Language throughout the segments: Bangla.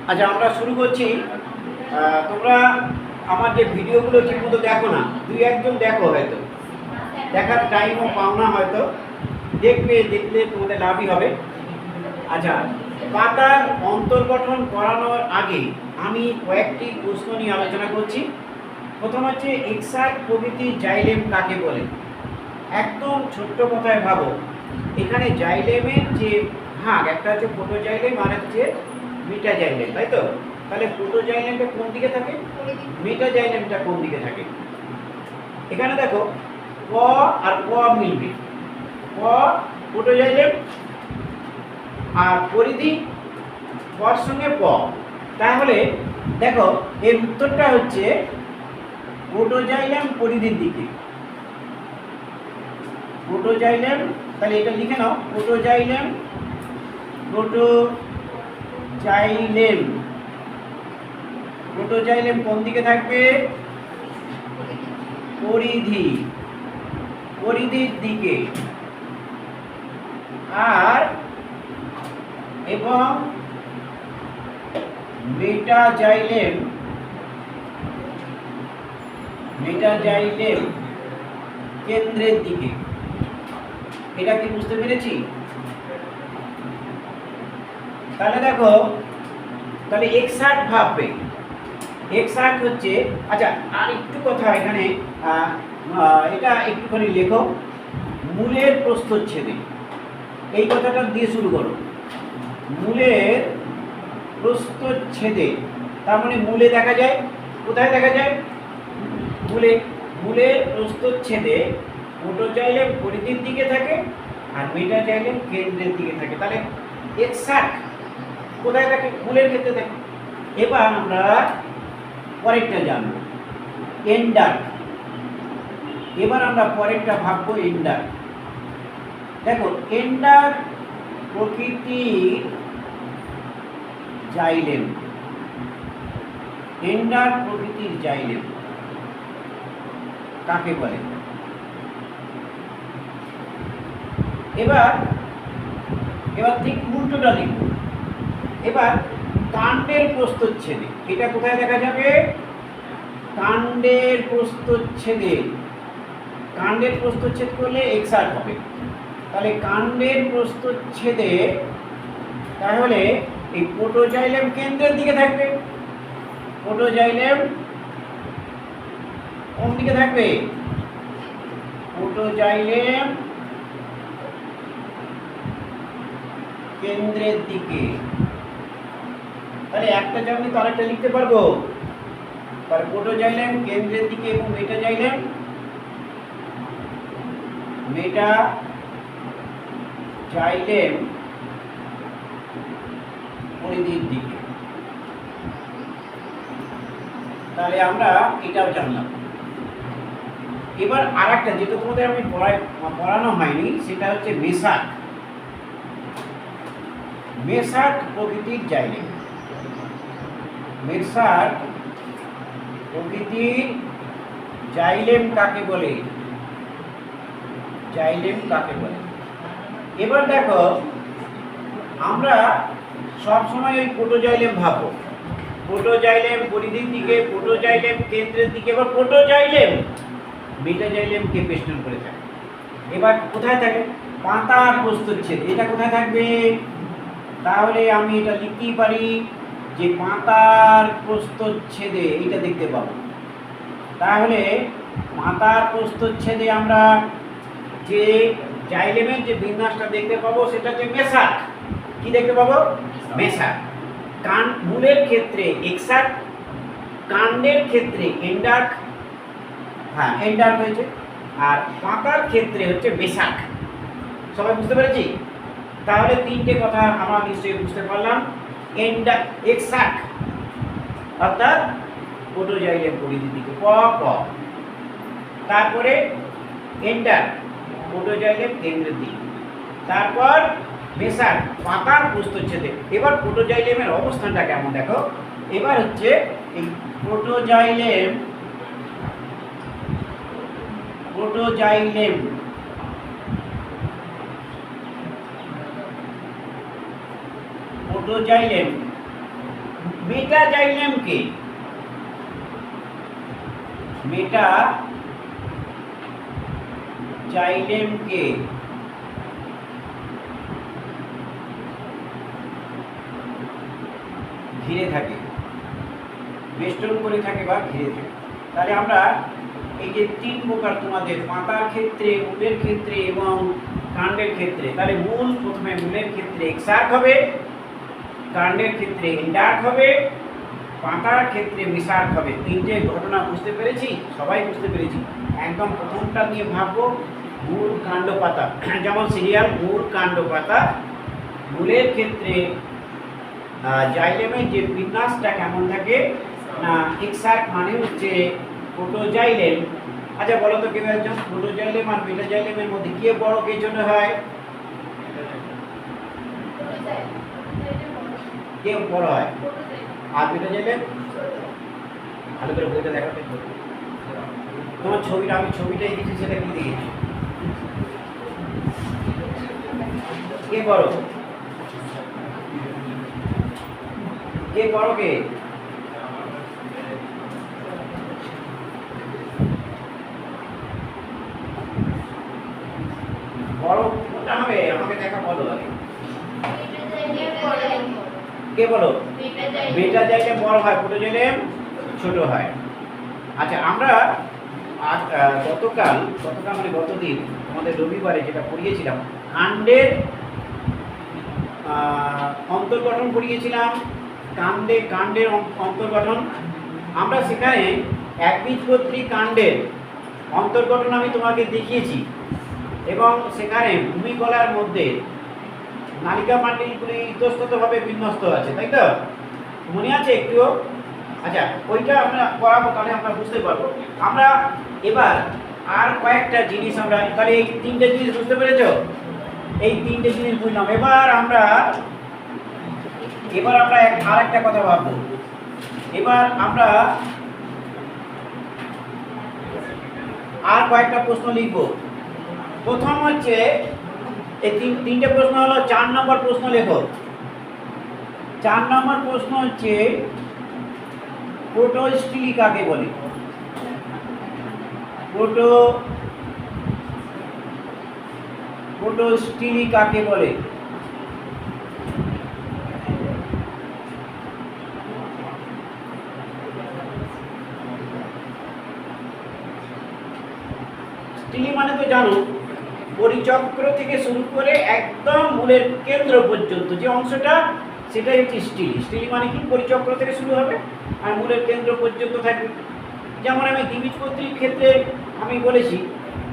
আচ্ছা, আমরা শুরু করছি। তোমরা আমার যে ভিডিওগুলো ঠিকমতো দেখো না, দুই একজন দেখো, হয়তো দেখার টাইমও পাও না, হয়তো দেখলে তোমাদের লাভই হবে। আচ্ছা, পাতার অন্তর্গঠন করানোর আগে আমি কয়েকটি প্রশ্ন নিয়ে আলোচনা করছি। প্রথম হচ্ছে এক্সাইট প্রভৃতির জাইলেম কাকে বলে। একদম ছোট্ট কথায় ভাবো, এখানে জাইলেমের যে ভাগ, একটা হচ্ছে প্রোটোজাইলেম আর হচ্ছে মেটাজাইলেম, তাই তো? তাহলে প্রোটোজাইলেমটা কোন দিকে থাকে, মেটাজাইলেমটা কোন দিকে থাকে? এখানে দেখো ক আর ক মিলবে, ক প্রোটোজাইলেম আর পরিধি কর সঙ্গে প। তাহলে দেখো এর উত্তরটা হচ্ছে প্রোটোজাইলেম পরিধির দিকে। প্রোটোজাইলেম, তাহলে এটা লিখে নাও, প্রোটোজাইলেম প্রোটোজাইলেম কোন দিকে থাকবে? পরিধির দিকে। আর এবং মেটাজাইলেম কেন্দ্রের দিকে। এটা কি বুঝতে পেরেছি? তাহলে দেখো, তাহলে এক্সাক্ট ভাববে, এক্সাক্ট হচ্ছে, আচ্ছা আর একটু কথা এখানে, এটা একটুখানি লেখো, মূলের প্রস্থচ্ছেদে। এই কথাটা দিয়ে শুরু করো, মূলের প্রস্থচ্ছেদে। তার মানে মূলে দেখা যায়, কোথায় দেখা যায়? মূলের প্রস্থচ্ছেদে প্রোটোজাইলেম পরিধির দিকে থাকে আর মেটাজাইলেম কেন্দ্রের দিকে থাকে। তাহলে এক্সাক্ট কোথায় থাকে? মূলের ক্ষেত্রে থাকে। এবার আমরা পরেরটা জানবো, এন্ডার। এবার আমরা পরেরটা ভাববো, এন্ডার। দেখো, এন্ডার প্রকৃতির জাইলেম, এন্ডার প্রকৃতির জাইলেম কাকে বলে? এবার ঠিক উল্টোটা লিখব। এবার কাণ্ডের প্রস্থচ্ছেদে, এটা কোথায় দেখা যাবে? কাণ্ডের প্রস্থচ্ছেদে। কাণ্ডের প্রস্থচ্ছেদ করলে এক্সাক্ট হবে। তাহলে কাণ্ডের প্রস্থচ্ছেদে, তাহলে এই প্রোটোজাইলেম কেন্দ্রের দিকে থাকবে। প্রোটোজাইলেম কোন দিকে থাকবে? প্রোটোজাইলেম কেন্দ্রের দিকে। তাহলে একটা জানি তো আরেকটা লিখতে পারবো। তাহলে প্রোটোজাইলেম কেন্দ্রের দিকে এবং মেটাজাইলেম পরিধির দিকে। তাহলে আমরা এটাও জানলাম। এবার আর একটা, যেটা তোমাদের আমি পড়ানো হয়নি, সেটা হচ্ছে মেসার্ট প্রকৃতির জাইলেম। মেসার্ট প্রকৃতির জাইলেম কাকে বলে? এবার দেখো, আমরা সবসময় ওই প্রোটোজাইলেম ভাবো, প্রোটোজাইলেম পরিধির দিকে, প্রোটোজাইলেম কেন্দ্রের দিকে। এবার প্রোটোজাইলেম মেটাজাইলেমকে বেষ্টন করে থাকে। এবার কোথায় থাকে? পাতার প্রস্থচ্ছেদ। এটা কোথায় থাকবে? তাহলে আমি এটা লিখতেই পারি যে পাতার প্রস্থচ্ছেদে, এটা দেখতে পাবো। তাহলে পাতার প্রস্থচ্ছেদে আমরা যে জাইলেমের যে বিন্যাসটা দেখতে পাবো, সেটা হচ্ছে মেসার্ট। কি দেখতে পাবো? মেসার্ট। মূলের ক্ষেত্রে এক্সাক্ট, কাণ্ডের ক্ষেত্রে এন্ডার্ক, হ্যাঁ এন্ডার্ক হয়েছে, আর পাতার ক্ষেত্রে হচ্ছে মেসার্ট। সবাই বুঝতে পেরেছি? তাহলে তিনটে কথা আমরা নিশ্চয়ই বুঝতে পারলাম। এক্সাক্ট অর্থাৎ প্রোটোজাইলেম পরিধির দিকে, প। তারপরে এন্ডার প্রোটোজাইলেম কেন্দ্রের দিকে। তারপর মেসার্ট পাতার প্রস্থচ্ছেদে। এবার প্রোটোজাইলেমের অবস্থানটা কেমন দেখো। এবার হচ্ছে এই প্রোটোজাইলেম মেটাজাইলেম কি? মেটাজাইলেম কে? ঘিরে থাকে, বেষ্টন করে থাকে বা ঘিরে থাকে। তাহলে আমরা এই যে তিন প্রকার তোমাদের পাতার ক্ষেত্রে, মূলের ক্ষেত্রে এবং কাণ্ডের ক্ষেত্রে, তাহলে মূল প্রথমে মূলের ক্ষেত্রে এক্সার্ক হবে, কাণ্ডের ক্ষেত্রে এন্ডার্ক হবে, পাতার ক্ষেত্রে মেসার্ক হবে। তিনটে ঘটনা বুঝতে পেরেছি? সবাই বুঝতে পেরেছি। একদম প্রথমটা নিয়ে ভাববো, মূল কাণ্ড পাতা। যেমন সিরিয়াল মূল কাণ্ড পাতা। মূলের ক্ষেত্রে জাইলেমের যে বিন্যাসটা কেমন থাকে না, এক্সার্ক মানে হচ্ছে প্রোটোজাইলেম। আচ্ছা বলো তো কেউ একজন, প্রোটোজাইলেম আর মেটাজাইলেমের মধ্যে কে বড় কে ছোট হয়? কে বড় হয়? আর মেটাজাইলেম? ভালো করে বইটা দেখাতে, তোমার ছবিটা, আমি ছবিটা এঁকেছি সেটা কি দিয়েছি? কে বড়? কে বড় কে? বড় কোনটা হবে আমাকে দেখা বলো আগে। কে বলো? মেটাজাইলেম বড় হয়, প্রোটোজাইলেম ছোট হয়। আচ্ছা আমরা গতকাল মানে গতদিন আমাদের রবিবারে যেটা পড়িয়েছিলাম, কাণ্ডের অন্তর্গঠন পড়িয়েছিলাম। কাণ্ডের অন্তর্গঠন আমরা সেখানে একবীজপত্রী কাণ্ডের অন্তর্গঠন আমি তোমাকে দেখিয়েছি, এবং সেখানে ভূমিকলার মধ্যে নালিকা মান্ডিলগুলি ইতস্ততভাবে বিন্যস্ত আছে, তাই তো? মনে আছে একটুও? আচ্ছা ওইটা আমরা পড়াবো, তাহলে আমরা বুঝতে পারবো। আমরা এবার আর কয়েকটা জিনিস আমরা, তাহলে এই তিনটে জিনিস বুঝতে পেরেছো? এই তিনটে জিনিস বুঝলাম। এবার আমরা আর একটা কথা ভাববো। এবার আমরা আর কয়েকটা প্রশ্ন লিখবো। প্রথম হচ্ছে এই তিনটে প্রশ্ন হলো, 4 নম্বর প্রশ্ন লেখো। 4 নম্বর প্রশ্ন হচ্ছে প্রোটোস্টিলি কাকে বলে? প্রোটোস্টিলি কাকে বলে? স্টিলি মানে তো জানো, পরিচক্র থেকে শুরু করে একদম মূলের কেন্দ্র পর্যন্ত যে অংশটা, সেটাই হচ্ছে স্টিলি। স্টিলি মানে কি? পরিচক্র থেকে শুরু হবে আর মূলের কেন্দ্র পর্যন্ত থাকবে। যেমন আমি দ্বিবীজপত্রীর ক্ষেত্রে আমি বলেছি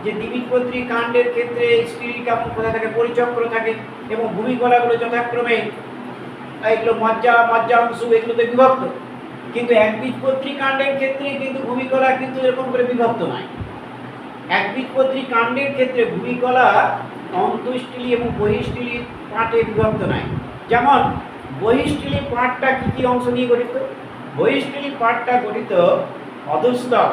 যে দ্বিবীজপত্রী কাণ্ডের ক্ষেত্রে স্টিলি কেমন কোথায় থাকে? পরিচক্র থাকে, এবং ভূমিকলাগুলো যথাক্রমে এগুলো মজ্জা অংশ এগুলোতে বিভক্ত। কিন্তু একবীজপত্রী কাণ্ডের ক্ষেত্রে কিন্তু ভূমিকলা কিন্তু এরকম করে বিভক্ত নয়। একবীজপত্রী কাণ্ডের ক্ষেত্রে ভূমিকলা অন্তঃস্থলী এবং বহিঃস্থলী পার্টে বিভক্ত নয়। যেমন বহিঃস্থলী পার্টটা কি কি অংশ নিয়ে গঠিত? বহিঃস্থলী পার্টটা গঠিত অধস্তক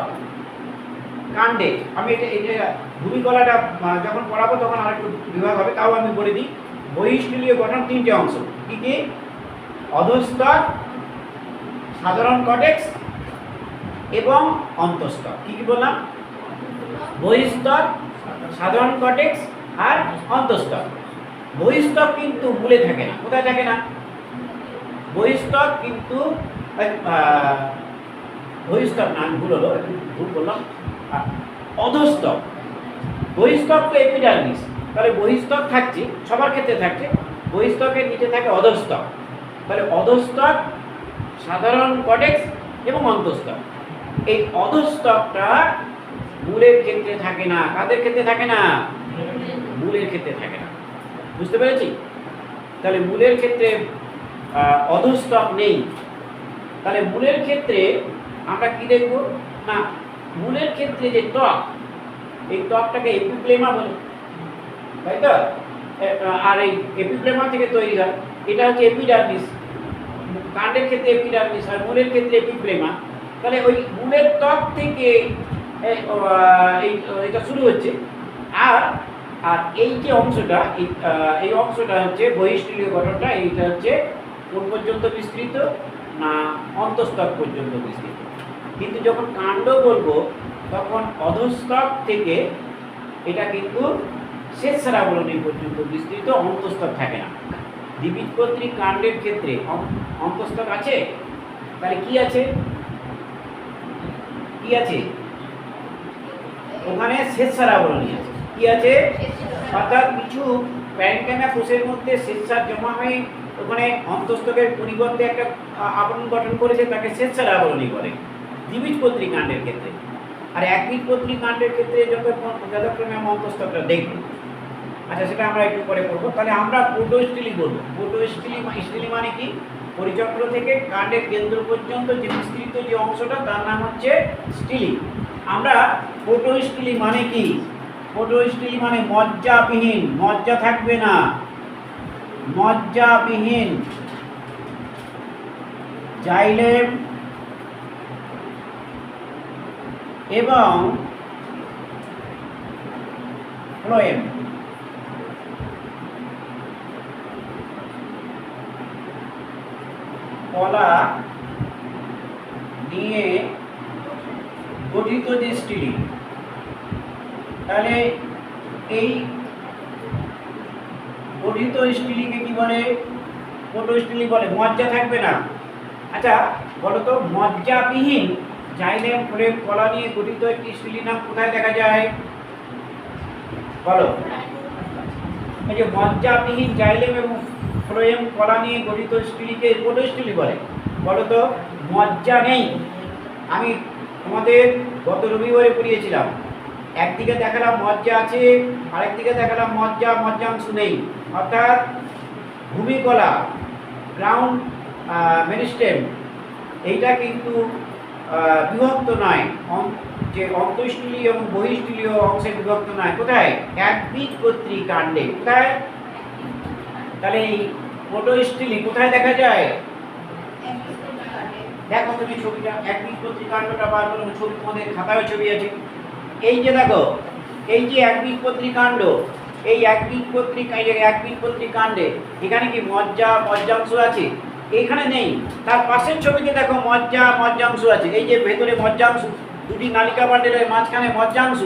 কাণ্ডে। আমি এটা ভূমিকলাটা যখন পড়াবো তখন আরেকটু বিভাগ হবে, তাও আমি বলে দিই। বহিঃস্থলীয় গঠন তিনটে অংশ, কি কি? অধস্তক, সাধারণ কর্টেক্স এবং অন্তঃস্থক। কি কি বললাম? বহিঃস্থক, সাধারণ কর্টেক্স আর অন্তঃস্থক। বহিঃস্থক কিন্তু মূলে থাকে না। কোথায় থাকে না? বহিঃস্থক কিন্তু বহিঃস্থক না, ভুল হলো, ভুল বললাম, অধস্তক। বহিঃস্থক তো এপিডার্মিস, তাহলে বহিঃস্থক থাকছে, সবার ক্ষেত্রে থাকছে। বহিঃস্থকের নিচে থাকে অধস্তক। তাহলে অধস্তক, সাধারণ কর্টেক্স এবং অন্তঃস্থক। এই অধস্তকটা মূলের ক্ষেত্রে থাকে না। কাদের ক্ষেত্রে থাকে না? মূলের ক্ষেত্রে থাকে না। বুঝতে পেরেছি? তাহলে মূলের ক্ষেত্রে অধস্তক নেই। তাহলে মূলের ক্ষেত্রে আমরা কি দেখব না, মূলের ক্ষেত্রে যে ত্বক, এই ত্বকটাকে এপিপ্লেমা বলে, তাই তো? আর এই এপিপ্লেমা থেকে তৈরি হয়, এটা হচ্ছে এপিডার্মিস। কাণ্ডের ক্ষেত্রে এপিডার্মিস আর মূলের ক্ষেত্রে এপিপ্লেমা। তাহলে ওই মূলের ত্বক থেকে এটা শুরু হচ্ছে। আর এই যে অংশটা, এই অংশটা হচ্ছে বহিঃস্থলীয় গঠনটা, এইটা হচ্ছে কোন পর্যন্ত বিস্তৃত না অন্তঃস্থক পর্যন্ত বিস্তৃত। কিন্তু যখন কাণ্ড বলবো তখন অধস্তক থেকে এটা কিন্তু শেষাবরণী পর্যন্ত বিস্তৃত, অন্তঃস্থক থাকে না। দ্বিবীজপত্রী কাণ্ডের ক্ষেত্রে অন্তঃস্থক আছে, তাহলে কি আছে, কি আছে ওখানে শেষাবরণী আছে, কি আছে, অর্থাৎ কিছু প্যারেনকাইমা কোষের মধ্যে শেষসার জমা হয়ে ওখানে অন্তঃস্থকের পরিবর্তে একটা আবরণ গঠন করেছে, তাকে শেষসার আবরণী বলে দ্বিবীজপত্রী কাণ্ডের ক্ষেত্রে। আর একবীজপত্রী কাণ্ডের ক্ষেত্রে যথাক্রমে আমরা অন্তঃস্থকটা দেখব। আচ্ছা, সেটা আমরা একটু পরে করবো। তাহলে আমরা প্রোটোস্টিলি বলবো। প্রোটোস্টিলি মানে কি, পরিচক্র থেকে কাণ্ডের কেন্দ্র পর্যন্ত যে বিস্তৃত যে অংশটা তার নাম হচ্ছে স্টিলি। আমরা প্রোটোস্টিলি মানে কি, প্রোটোস্টিলি মানে মজ্জাবিহীন, মজ্জা থাকবে না, মজ্জাবিহীন জাইলেম এবং ফ্লোয়েম। কলা নিয়ে গঠিত যে স্টিলি, তাহলে এই গঠিত স্টিলিকে কি বলে, প্রোটোস্টিলি বলে। মজ্জা থাকবে না। আচ্ছা বলো তো, মজ্জাবিহীন জাইলেম ফ্লোয়েম কলা নিয়ে গঠিত একটি স্টিলি নাম কোথায় দেখা যায়, বলো। এই যে মজ্জাবিহীন জাইলেম এবং ফ্লোয়েম কলা নিয়ে গঠিত স্টিলিকে প্রোটোস্টিলি বলে। বলো তো, মজ্জা নেই। আমি তোমাদের গত রবিবারে পড়িয়েছিলাম, একদিকে দেখালাম মজ্জা আছে, আরেকদিকে দেখালাম মজ্জাংশ নেই। অর্থাৎ ভূমিকলা, গ্রাউন্ড মেরিস্টেম, এইটা কিন্তু বিভক্ত নয়, যে অন্তঃস্থলী এবং বহিঃস্থলীয় অংশে বিভক্ত নয়। কোথায়, একবীজপত্রী কাণ্ডে। কোথায়, তাহলে এই প্রোটোস্টিলি কোথায় দেখা যায়, দেখো তুমি ছবিটা, একবীজপত্রী কাণ্ডটা বার করো, ছবি তোমাদের খাতায় ছবি আছে। এই যে দেখো, এই যে একবীজপত্রী কাণ্ড, এই একবীজপত্রী কাণ্ডে এখানে কি মজ্জাংশ আছে, এখানে নেই। তার পাশের ছবিতে দেখো মজ্জাংশ আছে। এই যে ভেতরে মজ্জাংশ, দুটি নালিকা বান্ডেলের মাঝখানে মজ্জাংশ,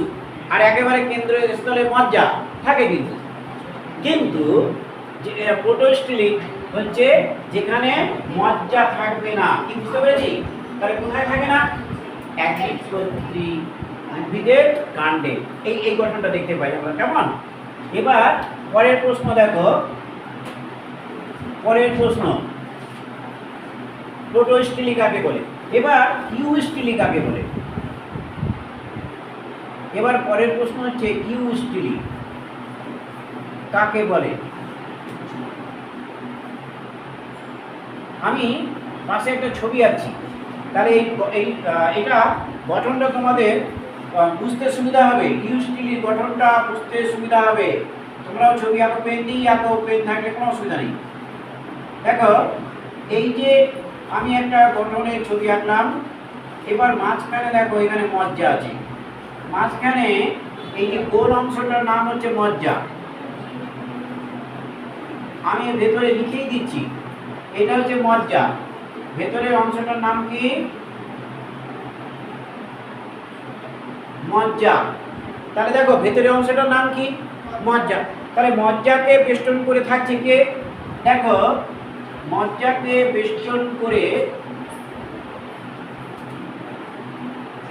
আর একেবারে কেন্দ্রের স্থলে মজ্জা থাকে। কিন্তু প্রোটোস্টিলি হচ্ছে যেখানে মজ্জা থাকবে না। কি বুঝতে পেরেছি? তাহলে কোথায় থাকে না, একবীজপত্রী উদ্ভিদের কাণ্ডে। এই গঠনটা দেখতে পাই আমরা। কেমন? এবার পরের প্রশ্ন দেখো, পরের প্রশ্ন, প্রোটোস্টিলি কাকে বলে? এবার ইউস্টিলি কাকে বলে? এবার পরের প্রশ্ন হচ্ছে ইউস্টিলি কাকে বলে? আমি পাশে একটা ছবি আঁকছি, তাহলে এটা গঠনটা তোমাদের বুঝতে সুবিধা হবে। ইউস্টিলির গঠনটা বুঝতে সুবিধা হবে। তোমরাও ছবি আঁকো, পেন দিয়েই আঁকো, পেন থাকলে কোনো অসুবিধা নেই। দেখো, এই যে আমি একটা গঠনের ছবি আঁকলাম, এবার মাঝখানে দেখো এখানে মজ্জা আছে। মাঝখানে এই যে গোল অংশটার নাম হচ্ছে মজ্জা। আমি ভেতরে লিখেই দিচ্ছি, এটা হচ্ছে মজ্জা। ভেতরের অংশটার নাম কি, মজ্জা। তাহলে দেখো ভেতরের অংশটার নাম কি, মজ্জা। তাহলে মজ্জাকে বেষ্টন করে থাকছে কে, দেখো মজ্জাকে বেষ্টন করে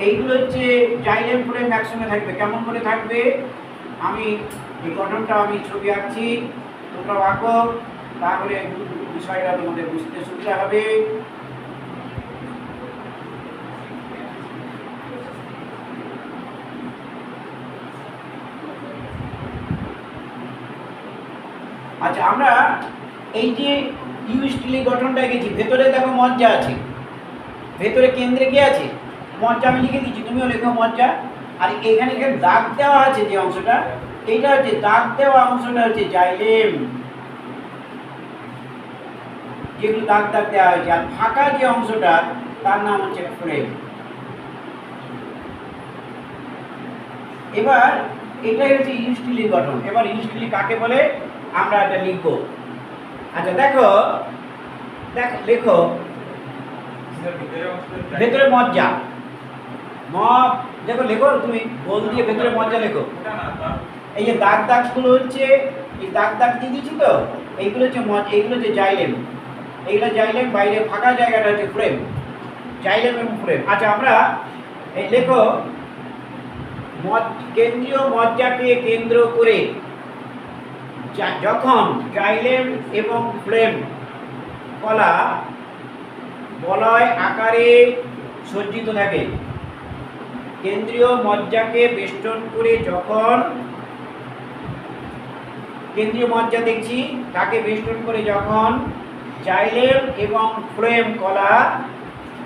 এইগুলো হচ্ছে জাইলেম ফ্লোয়েম একসঙ্গে থাকবে। কেমন করে থাকবে, আমি এই গঠনটা আমি ছবি আঁকছি, তোমরা আঁকো, তাহলে বিষয়টা তোমাদের বুঝতে সুবিধা হবে। আচ্ছা, আমরা এই যে ইউস্টিলি গঠনটা এঁকেছি, ভেতরে দেখো মজ্জা আছে, ভেতরে কেন্দ্রে কি আছে, মজ্জা। আমি লিখে দিচ্ছি, তুমিও লেখো মজ্জা। আর এখানে দাগ দেওয়া আছে যে অংশটা, এইটা হচ্ছে দাগ দেওয়া অংশটা হচ্ছে জাইলেম, যেগুলো দাগ দেওয়া হয়েছে। আর ফাঁকা যে অংশটা তার নাম হচ্ছে ফ্লোয়েম। এবার এটাই হচ্ছে ইউস্টিলি গঠন। এবার ইউস্টিলি কাকে বলে আমরা এটা লিখব। আচ্ছা দেখো, দেখো লেখো ভেতরে মজ্জা দেখো লেখো তুমি বল দিয়ে ভেতরে মজ্জা লেখো। এই যে দাগ দাগগুলো হচ্ছে, এই দাগ দাগ দিয়ে দিচ্ছি তো, এইগুলো হচ্ছে এইগুলো হচ্ছে জাইলেম, এইগুলো জাইলেম, বাইরে ফাঁকা জায়গাটা হচ্ছে ফ্রেম, জাইলেম এবং ফ্রেম। আচ্ছা আমরা এই লেখো কেন্দ্রীয় মজ্জাকে কেন্দ্র করে যখন জাইলেম এবং ফ্রেম কলা বলয় আকারে সজ্জিত থাকে, কেন্দ্রীয় মজ্জাকে বেষ্টন করে যখন কেন্দ্রীয় মজ্জা দেখছি তাকে বেষ্টন করে যখন জাইলেম এবং ফ্রেম কলা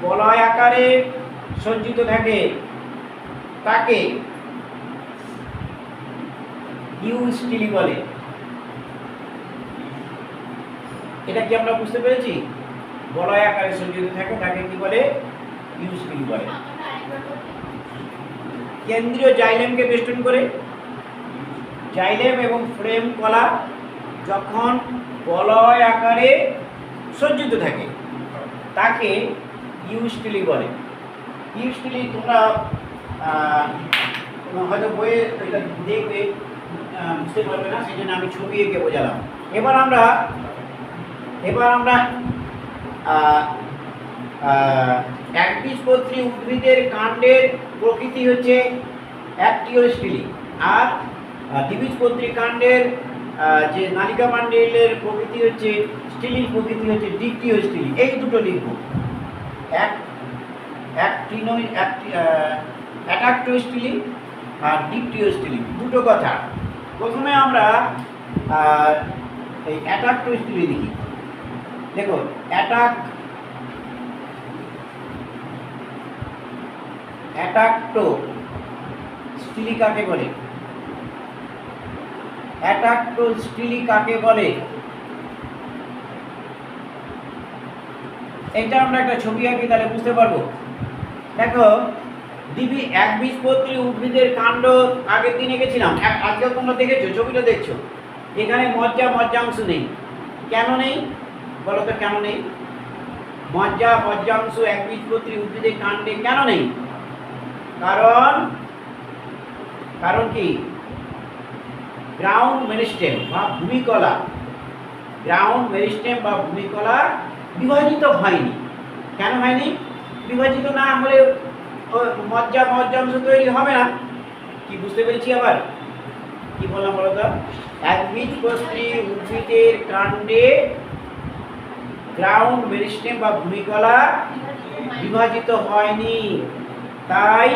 বলয় আকারে সজ্জিত থাকে তাকে ইউস্টিলি বলে। এটা কি আমরা বুঝতে পেরেছি? বলয় আকারে সজ্জিত থাকে তাকে কি বলে? ইউস্টিলি বলে। কেন্দ্রীয় জাইলেমকে বেষ্টন করে জাইলেম এবং ফ্রেম কলা যখন বলয় আকারে সজ্জিত থাকে তাকে ইউস্টিলি বলে। ইউস্টিলি তোমরা হয়তো বইয়ে এটা দেখবে, বুঝতে পারবে না, সেই জন্য আমি ছবি এঁকে বোঝালাম। এবার আমরা একবীজপত্রী উদ্ভিদের কাণ্ডের প্রকৃতি হচ্ছে অ্যাক্টিওস্টিলি, আর দ্বিবীজপত্রী কাণ্ডের যে নালিকা মান্ডিলের প্রকৃতি হচ্ছে স্টিলির প্রকৃতি হচ্ছে ডিক্টিওস্টিলি। এই দুটো লিখব, অ্যাটাক্টোস্টিলি আর ডিক্টিওস্টিলি, দুটো কথা। প্রথমে আমরা এই অ্যাটাক্টোস্টিলি লিখি। দেখো অ্যাটাক্টোস্টিলি কাকে বলে? অ্যাটাক্টোস্টিলি কাকে বলে? এটা আমরা একটা ছবি আঁকি, তাহলে বুঝতে পারবো। দেখো একবীজপত্রী উদ্ভিদের কাণ্ড আগের দিন এঁকেছিলাম, আজকেও তোমরা দেখেছো, ছবিটা দেখছো। এখানে মজ্জাংশ নেই। কেন নেই বলো তো? কেন নেই মজ্জাংশ একবীজপত্রী উদ্ভিদের কাণ্ডে? কেন নেই? কারণ কি? গ্রাউন্ড মেরিস্টেম বা ভূমিকলা বিভাজিত হয়নি। কেন হয়নি? বিভাজিত না হলে মজ্জাংশ তৈরি হবে না। কি বুঝতে পেরেছি? আবার কি বললাম বলো তো? একবীজপত্রী উদ্ভিদের কাণ্ডে গ্রাউন্ড মেরিস্টেম বা ভূমিকলা বিভাজিত হয়নি, তাই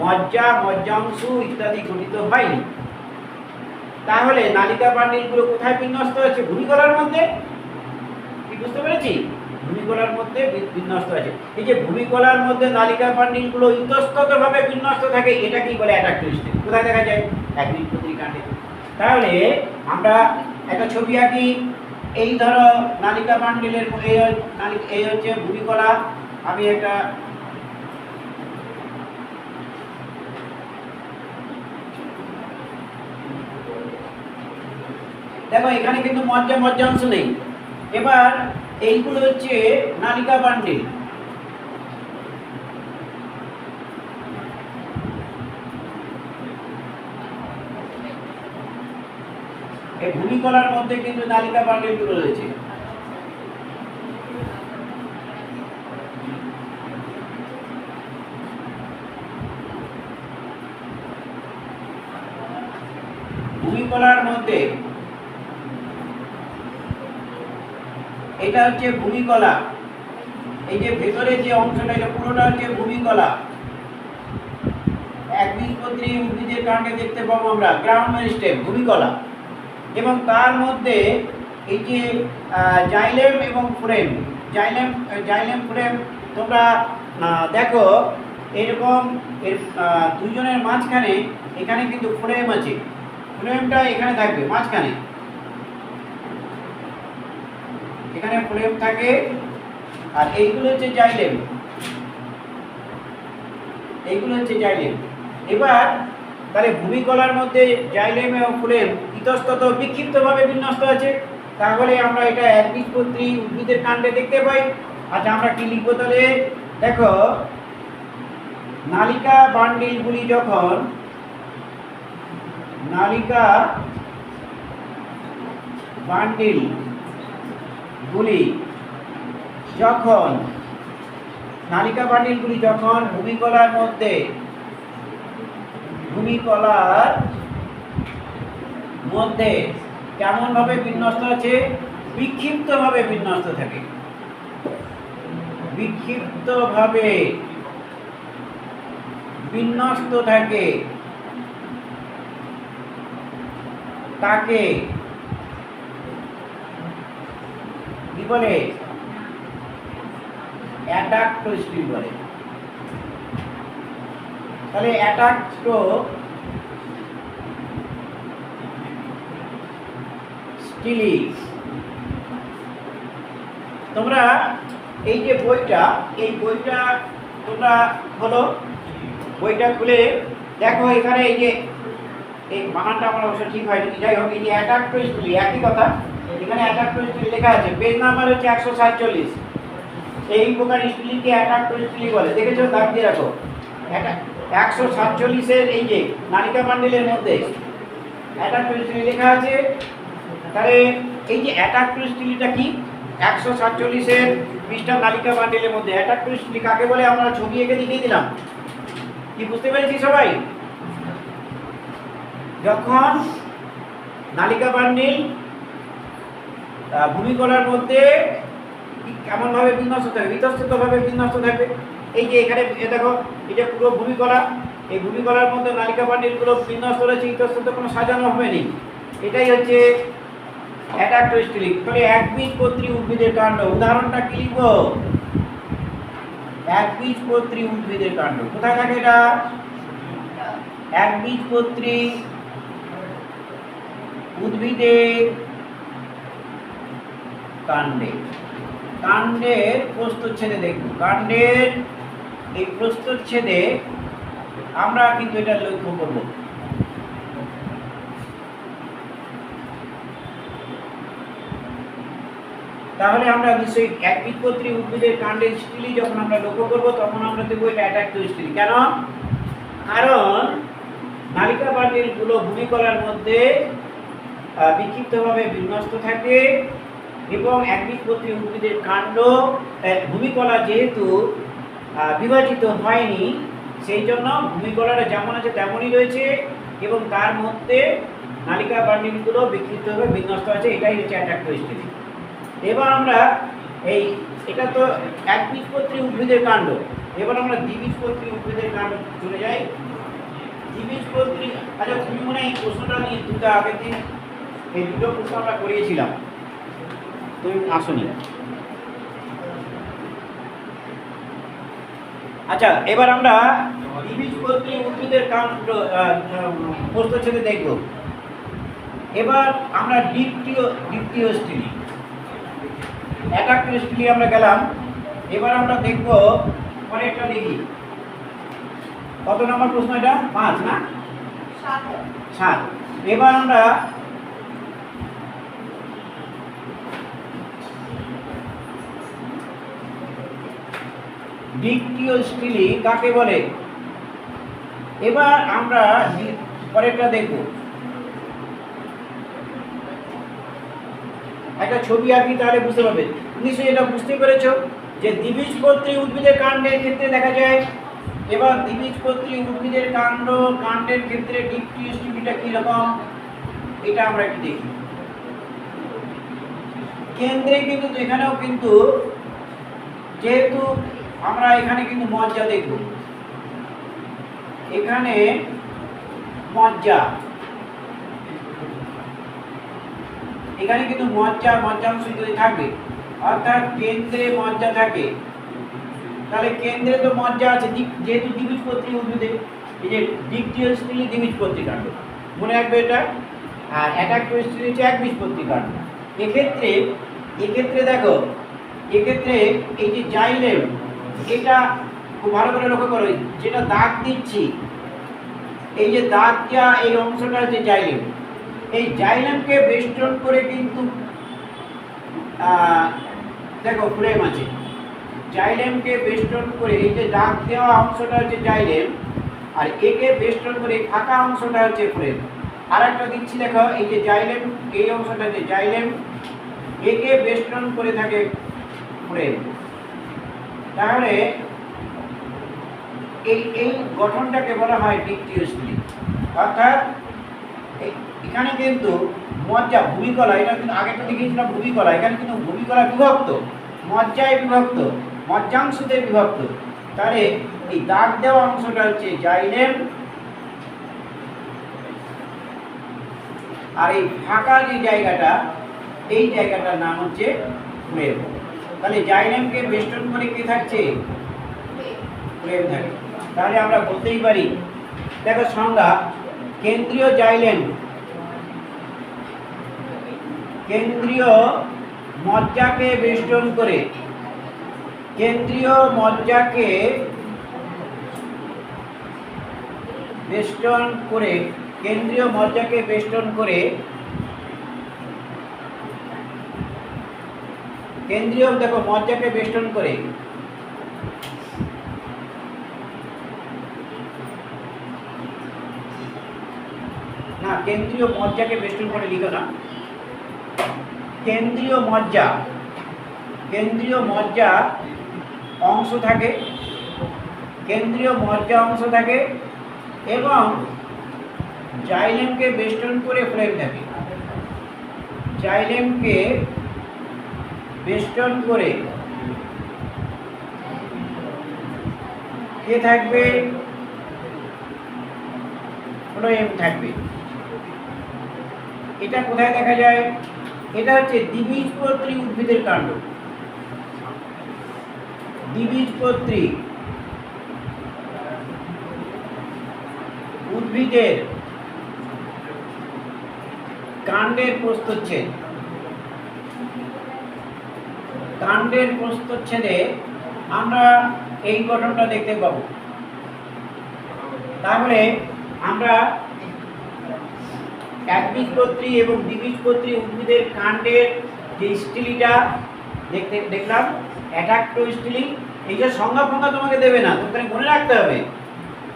মজ্জাংশ ইত্যাদি গঠিত হয়নি। তাহলে নালিকা পান্ডিলগুলো কোথায় বিন্যস্ত আছে? ভূমিকলার মধ্যে। কি বুঝতে পেরেছি? ভূমিকলার মধ্যে বিন্যস্ত আছে। এই যে ভূমিকলার মধ্যে নালিকা পান্ডিলগুলো ইতস্ততভাবে বিন্যস্ত থাকে, এটা কি বলে? অ্যাটাক্টোস্টিলি। কোথায় দেখা যায়? একবীজপত্রী কাণ্ডে। তাহলে আমরা একটা ছবি আঁকি। এই ধরো নালিকা পান্ডিলের এই হচ্ছে ভূমিকলা। আমি একটা দেখো এখানে কিন্তু মজ্জাংশ নেই। এবার এইগুলো হচ্ছে নালিকা পান্ডিল। এই ভূমিকলার মধ্যে কিন্তু নালিকা পান্ডিলগুলো রয়েছে। ভূমিকলার মধ্যে এটা হচ্ছে ভূমিকলা। এই যে ভেতরে যে অংশটা, এটা পুরোটা হচ্ছে ভূমিকলা। একবীজপত্রী উদ্ভিদের কাণ্ডে দেখতে পাবো আমরা গ্রাউন্ড মেরিস্টেম, ভূমিকলা, এবং তার মধ্যে এই যে জাইলেম এবং ফ্রেম, জাইলেম ফ্রেম তোমরা দেখো এরকম দুজনের মাঝখানে এখানে কিন্তু ফ্রেম আছে। ফ্রেমটা এখানে থাকবে মাঝখানে, এখানে ফ্রেম থাকে। আর এইগুলো হচ্ছে জাইলেম, এবার তাহলে ভূমিকলার মধ্যে জাইলেম এবং ফ্রেম ইতস্তত বিক্ষিপ্তভাবে বিন্যস্ত আছে। তাহলে আমরা এটা একবীজপত্রী উদ্ভিদের কাণ্ডে দেখতে পাই। আচ্ছা আমরা কি লিখবো তাহলে? দেখো, নালিকা বান্ডিলগুলি যখন নালিকা বান্ডিলগুলি যখন ভূমিকলার মধ্যে কেমন ভাবে বিন্যস্ত আছে? বিক্ষিপ্ত ভাবে বিন্যস্ত থাকে। তাকে কি বলে? অ্যাডাক্টো স্টিল বলে। তাহলে অ্যাডাক্টো স্টিলি, তোমরা এই যে বইটা তোমরা হলো বইটা খুলে দেখো, এখানে এই যে এই বানানটা আমার অবশ্য ঠিক হয়নি, যাই হোক, এই যে অ্যাডাক্টো স্টিলি একই কথা, এখানে অ্যাডাক্টো স্টিলি লেখা আছে, পেজ নাম্বার হচ্ছে 147। এই প্রকার স্টিলকে অ্যাডাক্টো স্টিলি বলে। দেখেছো? দাগ দিয়ে রাখো। 147 এই যে নালিকা বান্ডিলের মধ্যে অ্যাডাক্টো স্টিলি লেখা আছে। তাহলে এই যে অ্যাডাক্টো স্টিলিটা কি? 147 পৃষ্ঠা নালিকা বান্ডিলের মধ্যে অ্যাডাক্টো স্টিলি কাকে বলে আমরা ছবি এঁকে দেখিয়ে দিলাম। কি বুঝতে পেরেছি সবাই? যখন নালিকা বান্ডিল ভূমিকলার মধ্যে কেমন ভাবে বিন্যস্ত থাকবে? ইতস্তত ভাবে বিন্যস্ত থাকবে। এই যে এখানে দেখো, এটা পুরো ভূমিকলা, এই ভূমিকলার মধ্যে নালিকা বান্ডিলগুলো বিন্যস্ত রয়েছে, ইতস্তত কোনো সাজানো হবে নেই। এটাই হচ্ছে অ্যাডাক্টো স্টিলি। তাহলে একবীজপত্রী উদ্ভিদের কাণ্ড, উদাহরণটা কি লিখবো? একবীজপত্রী উদ্ভিদের কাণ্ড কোথায় থাকে? এটা একবীজপত্রী উদ্ভিদের কাণ্ডের প্রস্থচ্ছেদে দেখব। কাণ্ডের এই প্রস্থচ্ছেদে আমরা কিন্তু এটা লক্ষ্য করব। তাহলে আমরা নিশ্চয়ই একবীজপত্রী উদ্ভিদের কাণ্ডের স্টিলি যখন আমরা লক্ষ্য করব, তখন আমরা দেখব এটা অ্যাডাক্টো স্টিলি। কেন? কারণ নালিকা বান্ডিলগুলো ভূমিকলার মধ্যে বিক্ষিপ্তভাবে বিন্যস্ত থাকে এবং একবীজপত্রী উদ্ভিদের কাণ্ড ভূমিকলা যেহেতু বিভাজিত হয়নি, সেই জন্য ভূমিকলাটা যেমন আছে তেমনই রয়েছে এবং তার মধ্যে নালিকা বান্ডিলগুলো বিক্ষিপ্তভাবে বিন্যস্ত আছে। এটাই হচ্ছে অ্যাডাক্টো স্টিলি। এবার আমরা এটা তো একবীজপত্রী উদ্ভিদের কাণ্ড, এবার আমরা দ্বিবীজপত্রী উদ্ভিদের কাণ্ড চলে যাই। দ্বিবীজপত্রী, আচ্ছা তুমি মনে হয় এই প্রশ্নটা নিয়ে দুটো আগের দিন এই দুটো প্রশ্ন আমরা করিয়েছিলাম, তুমি আসনি। আচ্ছা এবার আমরা দ্বিবীজপত্রী উদ্ভিদের কাণ্ড প্রস্থচ্ছেদে দেখব। এবার আমরা দ্বিতীয় স্টিলি, অ্যাডাক্টো স্টিলি আমরা গেলাম। এবার আমরা দেখব পরেরটা, দেখি কত নম্বর প্রশ্ন এটা? 5 না 7। এবার আমরা দ্বিতীয় স্টিলি কাকে বলে? এবার আমরা পরেরটা দেখব। একটা ছবি আঁকি, তাহলে বুঝতে পারবে। নিশ্চয়ই এটা বুঝতে পেরেছো যে দ্বিবীজপত্রী উদ্ভিদের কাণ্ডের ক্ষেত্রে দেখা যায়। এবার দ্বিবীজপত্রী উদ্ভিদের কাণ্ডের ক্ষেত্রে দ্বিতীয় স্টিলিটা কিরকম, এটা আমরা একটু দেখি। কেন্দ্রে কিন্তু এখানেও কিন্তু যেহেতু আমরা এখানে কিন্তু মজ্জা দেখব, এখানে এখানে কিন্তু মজ্জাংশ যদি থাকবে, অর্থাৎ কেন্দ্রে মজ্জা থাকে, তাহলে কেন্দ্রে তো মজ্জা আছে, যেহেতু দ্বিবীজপত্রী উদ্ভিদে এই যে দ্বিতীয় স্টিলি দ্বিবীজপত্রী কাণ্ড, মনে রাখবে এটা। আর অ্যাডাক্টো স্টিলি হচ্ছে একবীজপত্রী কাণ্ড। এক্ষেত্রে দেখো, এক্ষেত্রে এই যে জাইলেম, এটা খুব ভালো করে লক্ষ্য করো, যেটা দাগ দিচ্ছি, এই যে দাগ দেওয়া এই অংশটা হচ্ছে জাইলেম। এই জাইলেমকে বেষ্টন করে কিন্তু দেখো ফ্লেম আছে, জাইলেমকে বেষ্টন করে এই যে দাগ দেওয়া অংশটা হচ্ছে জাইলেম, আর একে বেষ্টন করে ফাঁকা অংশটা হচ্ছে ফ্লেম। আর একটা দিচ্ছি দেখো, এই যে জাইলেম, এই অংশটা যে জাইলেম, একে বেষ্টন করে থাকে ফ্লেম। তাহলে এই এই গঠনটাকে বলা হয় ডিকটিওস্টিলি। অর্থাৎ এখানে কিন্তু মজ্জা ভূমিকলা, এটা কিন্তু আগেরটা দেখিয়েছিলাম ভূমিকলা, এখানে কিন্তু ভূমিকলা বিভক্ত, মজ্জায় বিভক্ত, মজ্জাংশতে বিভক্ত। তাহলে এই দাগ দেওয়া অংশটা হচ্ছে জাইলেম, আর এই ফাঁকা যে জায়গাটা, এই জায়গাটার নাম হচ্ছে ফ্লেম। তাহলে জাইলেমকে বেষ্টন করে কে থাকছে? ফ্লেম থাকে। তাহলে আমরা বলতেই পারি, দেখো সংজ্ঞা, কেন্দ্রীয় জাইলেম কেন্দ্রীয় মজ্জাকে বেষ্টন করে, কেন্দ্রীয় মজ্জাকে বেষ্টন করে, কেন্দ্রীয় মজ্জাকে বেষ্টন করে, কেন্দ্রীয় দেখো মজ্জাকে বেষ্টন করে, না কেন্দ্রীয় মজ্জাকে বেষ্টন করে লিখো না, কেন্দ্রীয় মজ্জা, কেন্দ্রীয় মজ্জা অংশ থাকে, কেন্দ্রীয় মজ্জা অংশ থাকে এবং জাইলেমকে বেষ্টন করে ফ্লেম থাকে। জাইলেমকে বেষ্টন করে কে থাকবে? ফ্লেম থাকবে। এটা কোথায় দেখা যায়? এটা হচ্ছে দ্বিবীজপত্রী উদ্ভিদের কাণ্ড। দ্বিবীজপত্রী উদ্ভিদের কাণ্ডের প্রস্থচ্ছেদ, কাণ্ডের প্রস্থচ্ছেদে আমরা এই গঠনটা দেখতে পাবো। তাহলে আমরা একবীজপত্রী এবং দ্বিবীজপত্রী উদ্ভিদের কাণ্ডের যে স্টিলিটা দেখলাম, অ্যাডাক্টোস্টিলি। এই যে সংজ্ঞা ফঙ্গা তোমাকে দেবে না, তোমাকে মনে রাখতে হবে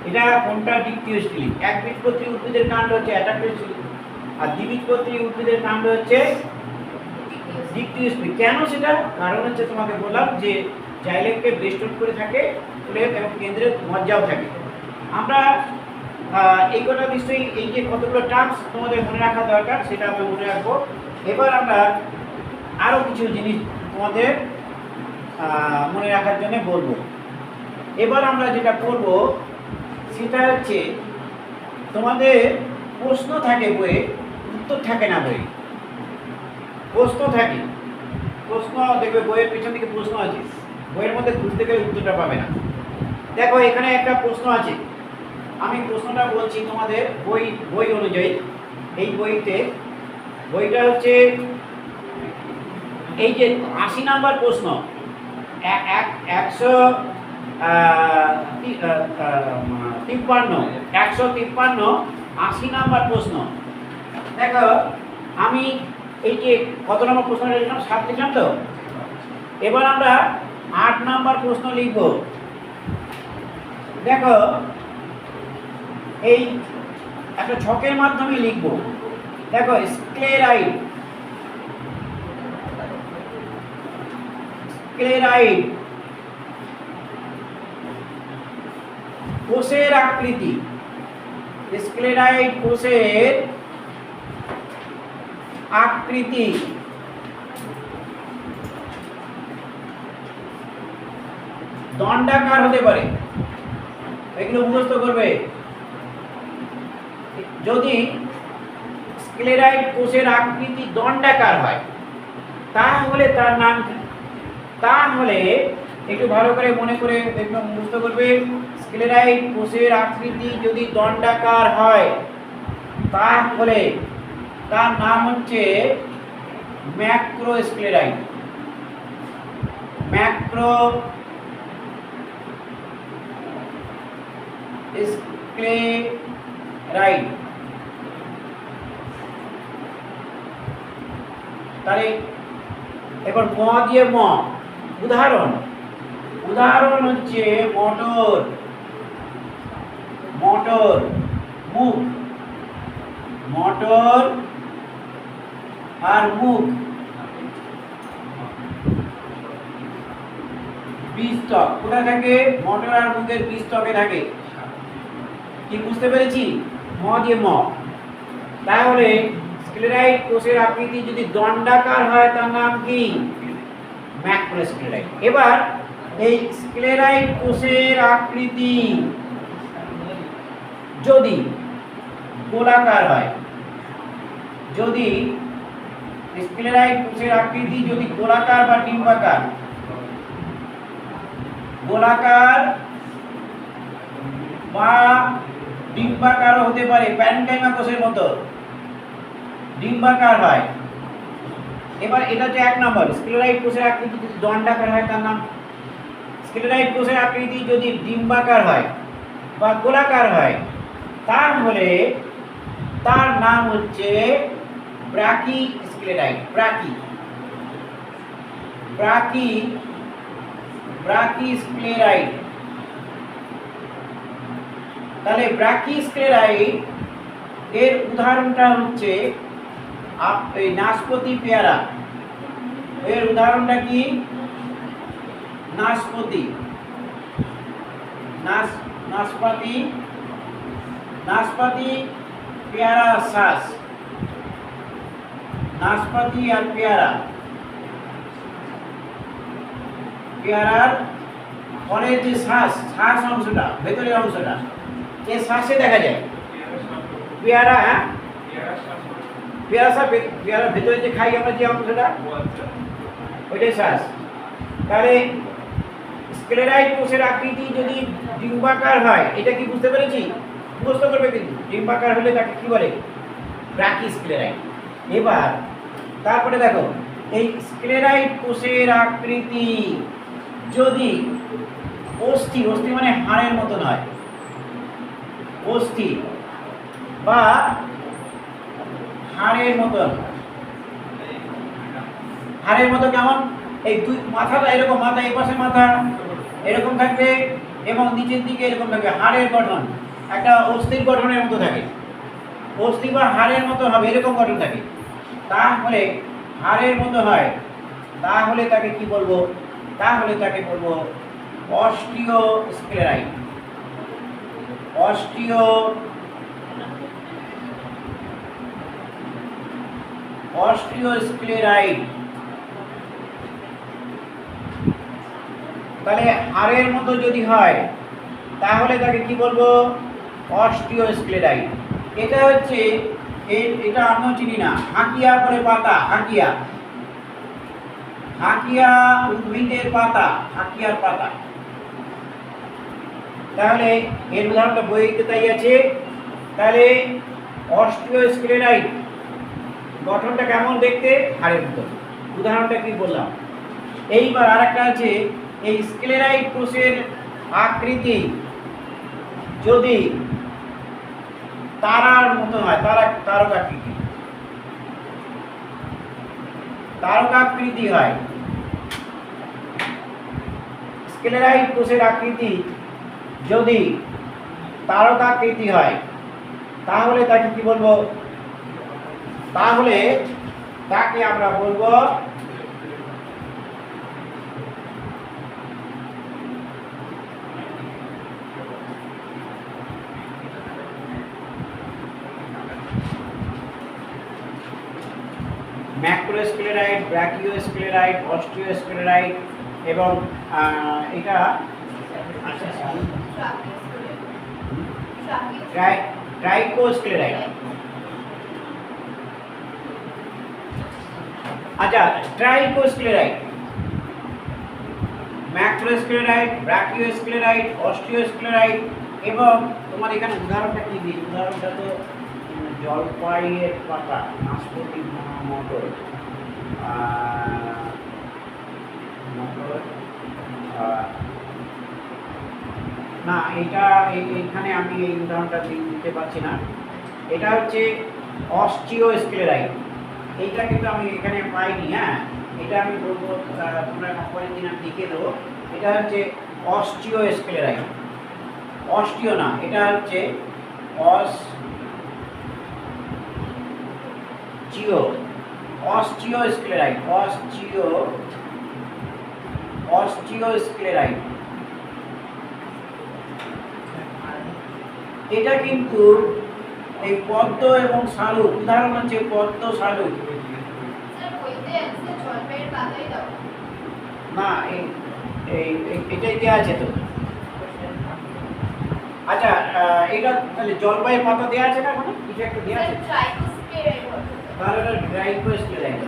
এটা কোনটা ডিকটিওস্টিলি। একবীজপত্রী উদ্ভিদের কাণ্ড হচ্ছে অ্যাডাক্টোস্টিলি, আর দ্বিবীজপত্রী উদ্ভিদের কাণ্ড হচ্ছে ডিকটিওস্টিলি। কেন সেটা? কারণ হচ্ছে তোমাকে বললাম যে জাইলেমকে বেষ্টন করে থাকে ফ্লেম এবং কেন্দ্রে মজ্জাও থাকে। আমরা এই কটা নিশ্চয়ই, এই যে কতগুলো টার্মস তোমাদের মনে রাখা দরকার সেটা আমরা মনে রাখবো। এবার আমরা আরও কিছু জিনিস তোমাদের মনে রাখার জন্য বলবো। এবার আমরা যেটা করব সেটা হচ্ছে, তোমাদের প্রশ্ন থাকে বইয়ে, উত্তর থাকে না বইয়ে। প্রশ্ন থাকে, প্রশ্ন দেখবে বইয়ের পিছন দিকে প্রশ্ন আছে, বইয়ের মধ্যে খুঁজতে গেলে উত্তরটা পাবে না। দেখো এখানে একটা প্রশ্ন আছে, আমি প্রশ্নটা বলছি তোমাদের বই অনুযায়ী। এই বইটা হচ্ছে এই যে 80 নাম্বার প্রশ্ন, 153 80 নাম্বার প্রশ্ন। দেখো আমি এই যে কত নম্বর প্রশ্নটা লিখলাম, 7 লিখলাম তো। এবার আমরা 8 নাম্বার প্রশ্ন লিখব। দেখো এই একটা ছকের মাধ্যমে লিখব। দেখো স্ক্লেরাইড, স্ক্লেরাইড কোষের আকৃতি, স্ক্লেরাইড কোষের আকৃতি দণ্ডাকার হতে পারে। এগুলো মুখস্থ করবে। যদি স্ক্লেরাইড কোষের আকৃতি দণ্ডাকার হয় তাহলে তার নাম কি? তাহলে একটু ভালো করে মনে করে একদম মুখস্থ করবে। স্ক্লেরাইড কোষের আকৃতি যদি দণ্ডাকার হয় তাহলে তার নাম হচ্ছে ম্যাক্রোস্ক্লেরাইড। ম্যাক্রোস্ক্লেরাইড। তাহলে এবার ম দিয়ে ম, উদাহরণ, উদাহরণ হচ্ছে মটর, মটর, মুখ, মটর আর মুখ, বীজত্বক কোথায় থাকে? মটর আর মুখের বীজত্বকে থাকে। কি বুঝতে পেরেছি? ম দিয়ে ম। তাহলে স্ক্লেরাইড কোষের আকৃতি যদি দণ্ডাকার হয় তার নাম কি? ম্যাক্রোস্ক্লেরাইড। এবার এই স্ক্লেরাইড কোষের আকৃতি যদি গোলাকার হয়, যদি স্ক্লেরাইড কোষের আকৃতি যদি গোলাকার বা ডিম্বাকার, গোলাকার বা ডিম্বাকারও হতে পারে, প্যারেনকাইমা কোষের মতো ডিম্বাকার হয়। এবার এটা হচ্ছে এক নম্বর, স্ক্লেরাইড কোষের আকৃতি যদি দণ্ডাকার হয় তার নাম। স্ক্লেরাইড কোষের আকৃতি যদি ডিম্বাকার হয় বা গোলাকার হয় তাহলে তার নাম হচ্ছে ব্রাকি স্ক্লেরাইড। ব্রাকি, ব্রাকি, ব্রাকি স্ক্লেরাইড। তাহলে ব্রাকি স্ক্লেরাইড এর উদাহরণটা হচ্ছে এই নাশপাতি পেয়ারা। এর উদাহরণটা কি? নাশপাতি, নাশপাতি, নাশপাতি, পেয়ারা শ্বাস, নাশপাতি আর পেয়ারা, পেয়ারার ফলের যে শ্বাস, শ্বাস অংশটা, ভেতরের অংশটা, এ শ্বাসে দেখা যায়। পেয়ারা, হ্যাঁ পেয়ারা শ্বাস, পেয়ারার ভেতরে যে খাই আমরা যে অংশটা, ওইটাই শ্বাস। তাহলে স্ক্লেরাইড কোষের আকৃতি যদি ডিম্বাকার হয়, এটা কি বুঝতে পেরেছি? মুখস্থ করবে কিন্তু। ডিম্বাকার হলে তাকে কি বলে? ব্রাকি স্ক্লেরাইড। এবার তারপরে দেখো, এই স্ক্লেরাইড কোষের আকৃতি যদি অস্থি, অস্থি মানে হাড়ের মতো নয়, অস্থি বা হাড়ের মতন, হাড়ের মতো কেমন? এই দুই মাথাটা এরকম, মাথা এই পাশে মাথা এরকম থাকবে এবং নিচের দিকে এরকম থাকবে, হাড়ের গঠন একটা অস্থির গঠনের মতো থাকে, অস্থি বা হাড়ের মতো হবে, এরকম গঠন থাকে। তাহলে হাড়ের মতো হয়, তাহলে তাকে কি বলবো? তাহলে তাকে বলবো osteosclereid. Osteo, osteosclereid. তাহলে হাড়ের মতো যদি হয় তাহলে তাকে কি বলবো? Osteosclereid. এটা হচ্ছে এটা আমিও চিনি না, হাকিয়া করে পাতা, হাকিয়া, হাকিয়া উদ্ভিদের পাতা, হাকিয়ার পাতা। তাহলে এর উদাহরণটা বইতে তাই আছে। তাহলে অস্টিও স্ক্লেরাইড গঠনটা কেমন দেখতে? হাড়ের মতো। উদাহরণটা কি বললাম। এইবার আরেকটা আছে, এই স্ক্লেরাইড কোষের আকৃতি যদি তারার মতো হয়, তারকাকৃতি, তারকাকৃতি হয়, স্ক্লেরাইড কোষের আকৃতি যদি তারকাকৃতি হয় তাহলে তাকে কি বলবো? তাহলে তাকে আমরা বলবো ম্যাক্রোস্ক্লেরাইড, ব্রাকিওস্ক্লেরাইড, অস্টিওস্ক্লেরাইড এবং এটা ট্রাইকোস্ক্লেরাইড। আচ্ছা, ট্রাইকোস্ক্লেরাইড, ম্যাক্রোস্ক্লেরাইড, ব্রাকিওস্ক্লেরাইড, অস্টিওস্ক্লেরাইড এবং তোমার এখানে উদাহরণটা কি দিই? উদাহরণটা তো জলপাইয়ের পাতা, নাশপাতি, মটর, না এটা এখানে আমি এই উদাহরণটা দিতে পারছি না। এটা হচ্ছে অস্টিওস্ক্লেরাইড, এইটা কিন্তু আমি এখানে পাইনি। হ্যাঁ, এটা আমি বলবো, তোমরা পরের দিন আমি লিখে দেবো। এটা হচ্ছে অস্টিওস্ক্লেরাইট, অস্টিও না, এটা হচ্ছে অস্টিওস্ক্লেরাইট, অস্টিওস্ক্লেরাইট। এটা কিন্তু এই পদ্ম এবং শালুক, উদাহরণ হচ্ছে পদ্ম শালুক। না, এটাই দেওয়া আছে তো। আচ্ছা, এটা তাহলে জলপাইয়ের পাতা দেওয়া আছে না, কোনো কিছু একটা দেওয়া আছে তাহলে এটা ট্রাইকোস্ক্লেরাইট।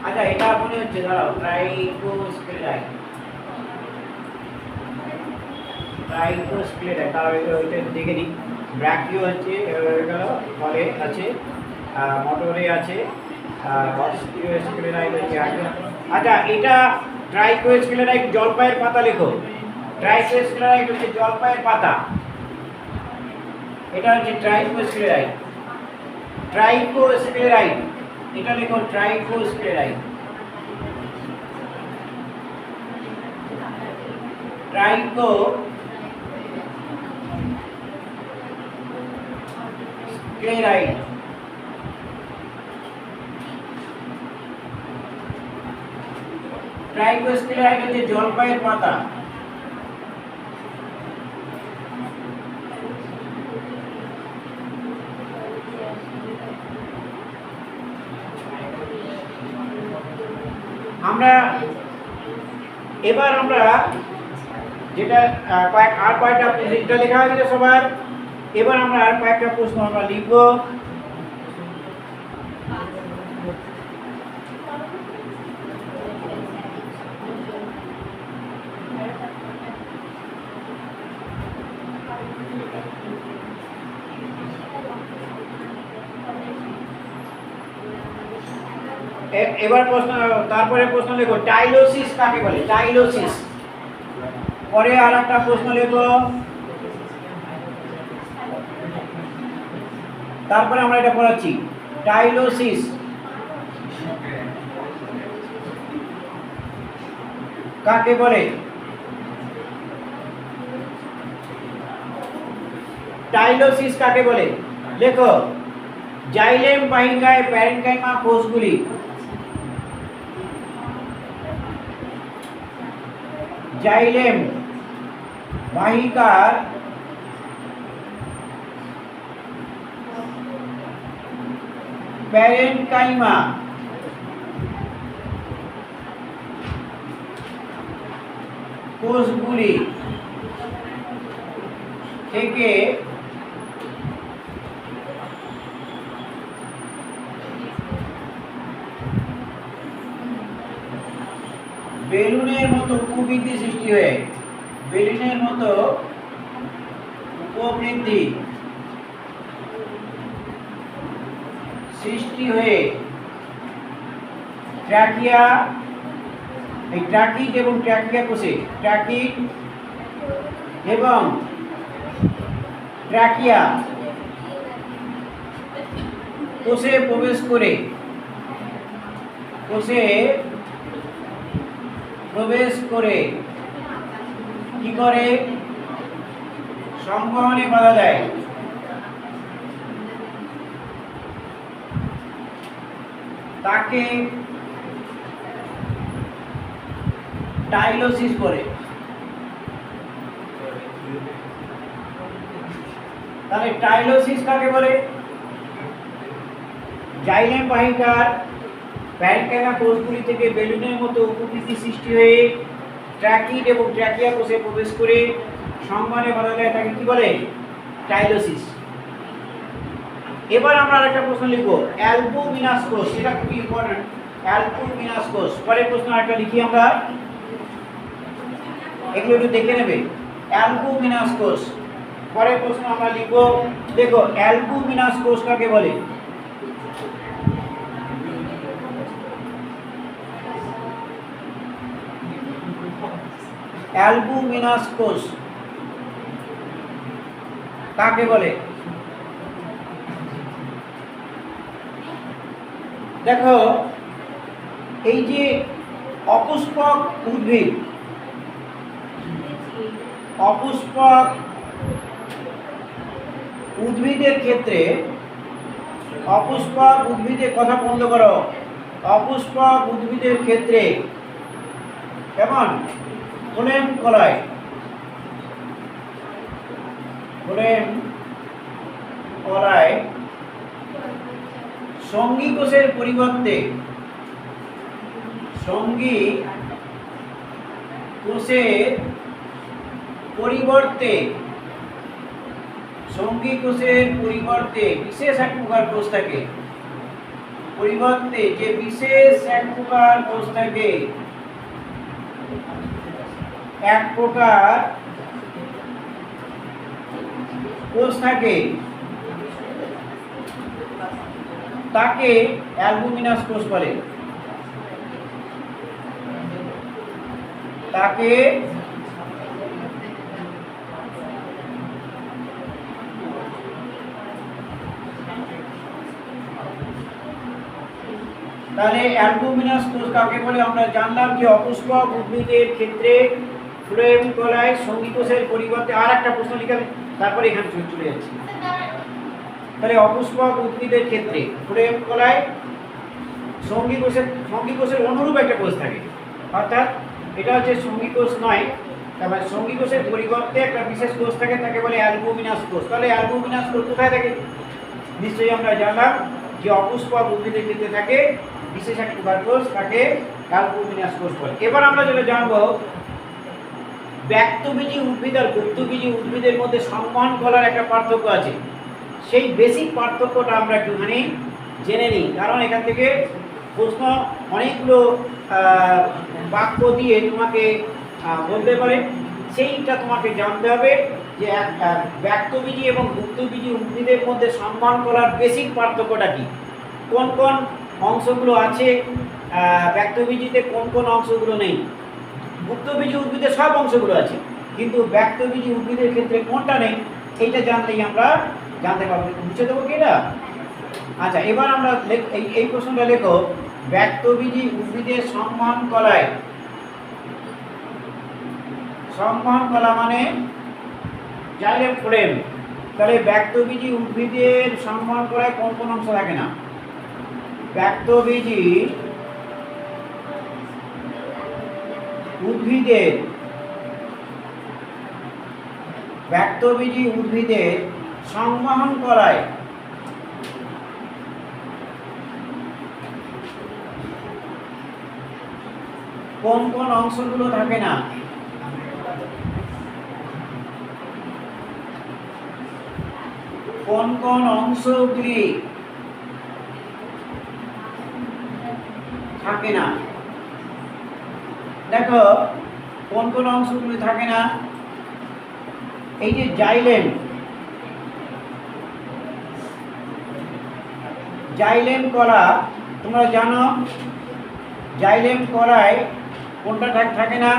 আচ্ছা, এটা মনে হচ্ছে, দাঁড়াও, ট্রাইকোস্ক্লেরাইট, তাহলে ওইটা দেখে নিই। ব্র্যাকিও আছে, গেল ফলে আছে, মটরে আছে, অস্টিওস্ক্লেরাইট আছে। আচ্ছা, এটা ট্রাইকোস্ক্লেরাইট, জলপাইয়ের পাতা লেখো। ট্রাইকোস্ক্লেরাইট হচ্ছে জলপাইয়ের পাতা, এটা হচ্ছে ট্রাইকোস্ক্লেরাইট। ট্রাইকোস্ক্লেরাইট, এটা লেখো ট্রাইকোস্ক্লেরাইট। ট্রাইকোস্ক্লেরাইট, ট্রাইকোস্ক্লেরাইট হচ্ছে জলপাইয়ের পাতা। এবার আমরা যেটা কয়েকটা যেটা লেখা হয়েছে সবার, এবার আমরা আর কয়েকটা প্রশ্ন আমরা লিখব। এবার প্রশ্ন, তারপরে প্রশ্ন লেখো টাইলোসিস কাকে বলে, টাইলোসিস। পরে আর একটা প্রশ্ন লেখো, তারপরে আমরা এটা পড়াচ্ছি। টাইলোসিস কাকে বলে, টাইলোসিস কাকে বলে লেখো। জাইলেম বাহিকায় প্যারেনকাইমা কোষগুলি জাইলেম বাহিকার প্যারেনকাইমা কোষগুলি থেকে বেলুনের মতো উপবৃদ্ধি সৃষ্টি হয়ে, বেলুনের মতো উপবৃদ্ধি সৃষ্টি হয়ে ট্র্যাকিয়া, এই ট্র্যাকিড এবং ট্র্যাকিয়া কোষে, ট্র্যাকিড এবং ট্র্যাকিয়া কোষে প্রবেশ করে, কোষে প্রবেশ করে কি করে, সংবহনে বাধা দেয়। তাকে টাইলোসিস বলে। তাহলে টাইলোসিস কাকে বলে, জাইলেম বাহিকার প্যারেনকাইমা কোষগুলি থেকে বেলুনের মতো উপবৃদ্ধি সৃষ্টি হয়ে ট্র্যাকিড এবং ট্র্যাকিয়া কোষে প্রবেশ করে সংবহনে বাধা দেয়, তাকে কি বলে, টাইলোসিস। এবার আমরা আরেকটা প্রশ্ন লিখব, অ্যালবুমিনাস কোষ, এটা খুব ইম্পর্টেন্ট, অ্যালবুমিনাস কোষ। পরের প্রশ্ন একটা লিখি আমরা, এগুলো একটু দেখে নেবে। অ্যালবুমিনাস কোষ, পরের প্রশ্ন আমরা লিখব, দেখো অ্যালবুমিনাস কোষ কাকে বলে। অ্যালবুমিনাস কোষ কাকে বলে, দেখো এই যে অপুষ্পক উদ্ভিদ, অপুষ্পক উদ্ভিদের ক্ষেত্রে, অপুষ্পক উদ্ভিদের কথা বন্ধ করো, অপুষ্পক উদ্ভিদের ক্ষেত্রে কেমন ফ্লোয়েম কলায়, ফ্লোয়েম কলায় সঙ্গী কোষের পরিবর্তে, সঙ্গী কোষের পরিবর্তে, সঙ্গী কোষের পরিবর্তে বিশেষ এক প্রকার কোষ থাকে, পরিবর্তে যে বিশেষ এক প্রকার কোষ থাকে, এক প্রকার কোষ থাকে, তাকে অ্যালবুমিনাস কোষ বলে, তাকে তাহলে অ্যালবুমিনাস কোষ কাকে বলে আমরা জানলাম যে অপুষ্পক উদ্ভিদের ক্ষেত্রে ফ্লোয়েম কলায় সঙ্গী কোষের পরিবর্তে। আর একটা প্রশ্ন লিখে তারপরে এখানে চলে যাচ্ছি। তাহলে অপুষ্পক উদ্ভিদের ক্ষেত্রে ফ্লোয়েম কলায় সঙ্গী কোষের অনুরূপ একটা কোষ থাকে, অর্থাৎ এটা হচ্ছে সঙ্গী কোষ নয়, তারপরে সঙ্গী কোষের পরিবর্তে একটা বিশেষ কোষ থাকে, তাকে বলে অ্যালবুমিনাস কোষ। তাহলে অ্যালবুমিনাস কোষ কোথায় থাকে? নিশ্চয়ই আমরা জানলাম যে অপুষ্পক উদ্ভিদের ক্ষেত্রে থাকে বিশেষ এক প্রকার কোষ, তাকে অ্যালবুমিনাস কোষ বলে। এবার আমরা যেটা জানবো, ব্যক্তবীজী উদ্ভিদ আর গুপ্তবীজী উদ্ভিদের মধ্যে সংবহন কলার একটা পার্থক্য আছে। সেই বেসিক পার্থক্যটা আমরা একটুখানি জেনে নিই, কারণ এখান থেকে প্রশ্ন অনেকগুলো বাক্য দিয়ে তোমাকে বলতে পারে, সেইটা তোমাকে জানতে হবে যে ব্যক্তবীজী এবং গুপ্তবীজী উদ্ভিদের মধ্যে সংবহন কলার বেসিক পার্থক্যটা কী, কোন কোন অংশগুলো আছে ব্যক্তবীজীতে, কোন কোন অংশগুলো নেই। গুপ্তবীজী উদ্ভিদের সব অংশগুলো আছে, কিন্তু ব্যক্তবীজী উদ্ভিদের ক্ষেত্রে কোনটা নেই, এইটা জানলেই আমরা জানতে পারবো। বুঝে দেবো কি এটা? আচ্ছা, এবার আমরা এই প্রশ্নটা লেখো, ব্যক্তবীজী উদ্ভিদের সংবহন কলায়, সংবহন কলা মানে জাইলেম ফ্লোয়েম। তাহলে ব্যক্তবীজী উদ্ভিদের সংবহন কলায় কোন কোন অংশ থাকে না? ব্যক্তবীজী উদ্ভিদের, ব্যক্তবীজী উদ্ভিদের সংবহন কলায় কোন কোন অংশগুলো থাকে না? কোন কোন অংশগুলি থাকে না? দেখো কোন কোন অংশগুলি থাকে না। এই যে জাইলেম, জাইলেম কলা তোমরা জানো, জাইলেম কলায় কোনটা থাকে না?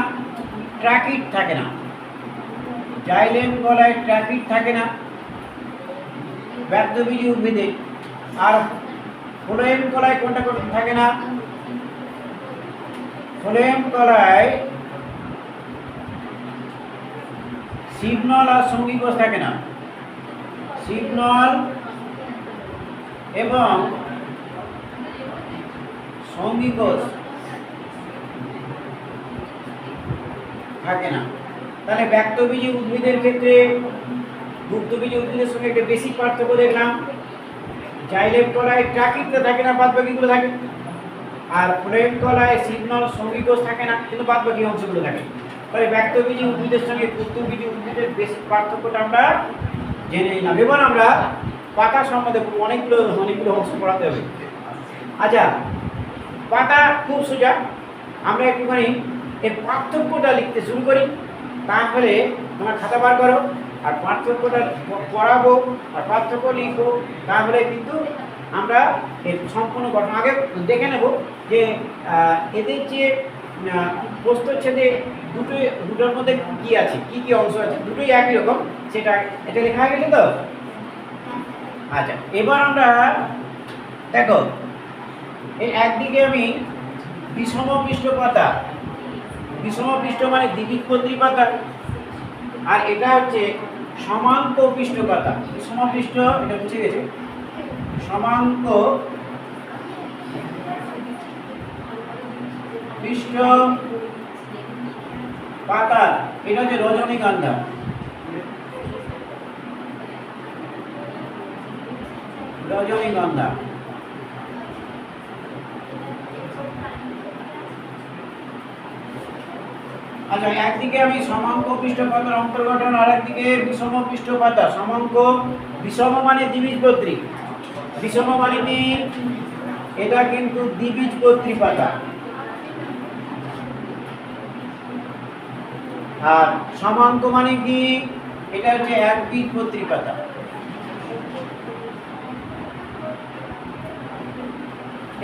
ট্র্যাকিড থাকে না। জাইলেম কলায় ট্র্যাকিড থাকে না ব্যক্তবীজী উদ্ভিদে। আর ফ্লোয়েম কলায় কোনটা থাকে না? ফ্লোয়েম কলায় সিগনল আর সঙ্গী কোষ থাকে না। সিগনল এবং সঙ্গী কোষ থাকে না। তাহলে ব্যক্তবীজী উদ্ভিদের ক্ষেত্রে গুপ্তবীজী উদ্ভিদের সঙ্গে একটা বেশি পার্থক্য দেখলাম, জাইলেম কলায় ট্র্যাকিডটা থাকে না, বাদ বাকিগুলো থাকে। আর ফ্লোয়েম কলায় সিগনল সঙ্গী কোষ থাকে না, কিন্তু বাদ বাকি অংশগুলো থাকে। তাহলে ব্যক্তবীজী উদ্ভিদের সঙ্গে গুপ্তবীজী উদ্ভিদের বেশি পার্থক্যটা আমরা জেনে নিলাম। এবার আমরা পাতা সম্বন্ধে অনেকগুলো অংশ পড়াতে হবে। আচ্ছা, পাতা খুব সোজা, আমরা একটুখানি এই পার্থক্যটা লিখতে শুরু করি, তাহলে তোমার খাতা বার করো আর পার্থক্যটা পড়াবো আর পার্থক্য লিখবো, তাহলে কিন্তু আমরা এই সম্পূর্ণ গঠন আগে দেখে নেব যে এদের যে প্রস্থচ্ছেদে দুটোর মধ্যে কি আছে, কি কি অংশ আছে, দুটোই একই রকম, সেটা এটা লেখা হয়ে গেছে তো। আচ্ছা, এবার আমরা দেখো এই একদিকে আমি বিষম পৃষ্ঠ পাতা, বিষম পৃষ্ঠ মানে দ্বিবীজপত্রী পাতা, আর এটা হচ্ছে সমাঙ্ক পৃষ্ঠ পাতা। বিষম পৃষ্ঠ এটা মুছে গেছে, সমাঙ্ক পৃষ্ঠ পাতা এটা হচ্ছে রজনীগন্ধা। রজনীগন্ধা আচ্ছা, একদিকে আমি সমাঙ্ক পৃষ্ঠ পাতার অন্তর্গঠন, আর একদিকে বিষম পৃষ্ঠ পাতা। সমাঙ্ক, বিষম মানে দ্বিবীজপত্রী, বিষম মানে কি এটা কিন্তু দ্বিবীজপত্রী পাতা, আর সমাঙ্ক মানে কি এটা হচ্ছে একবীজপত্রী পাতা।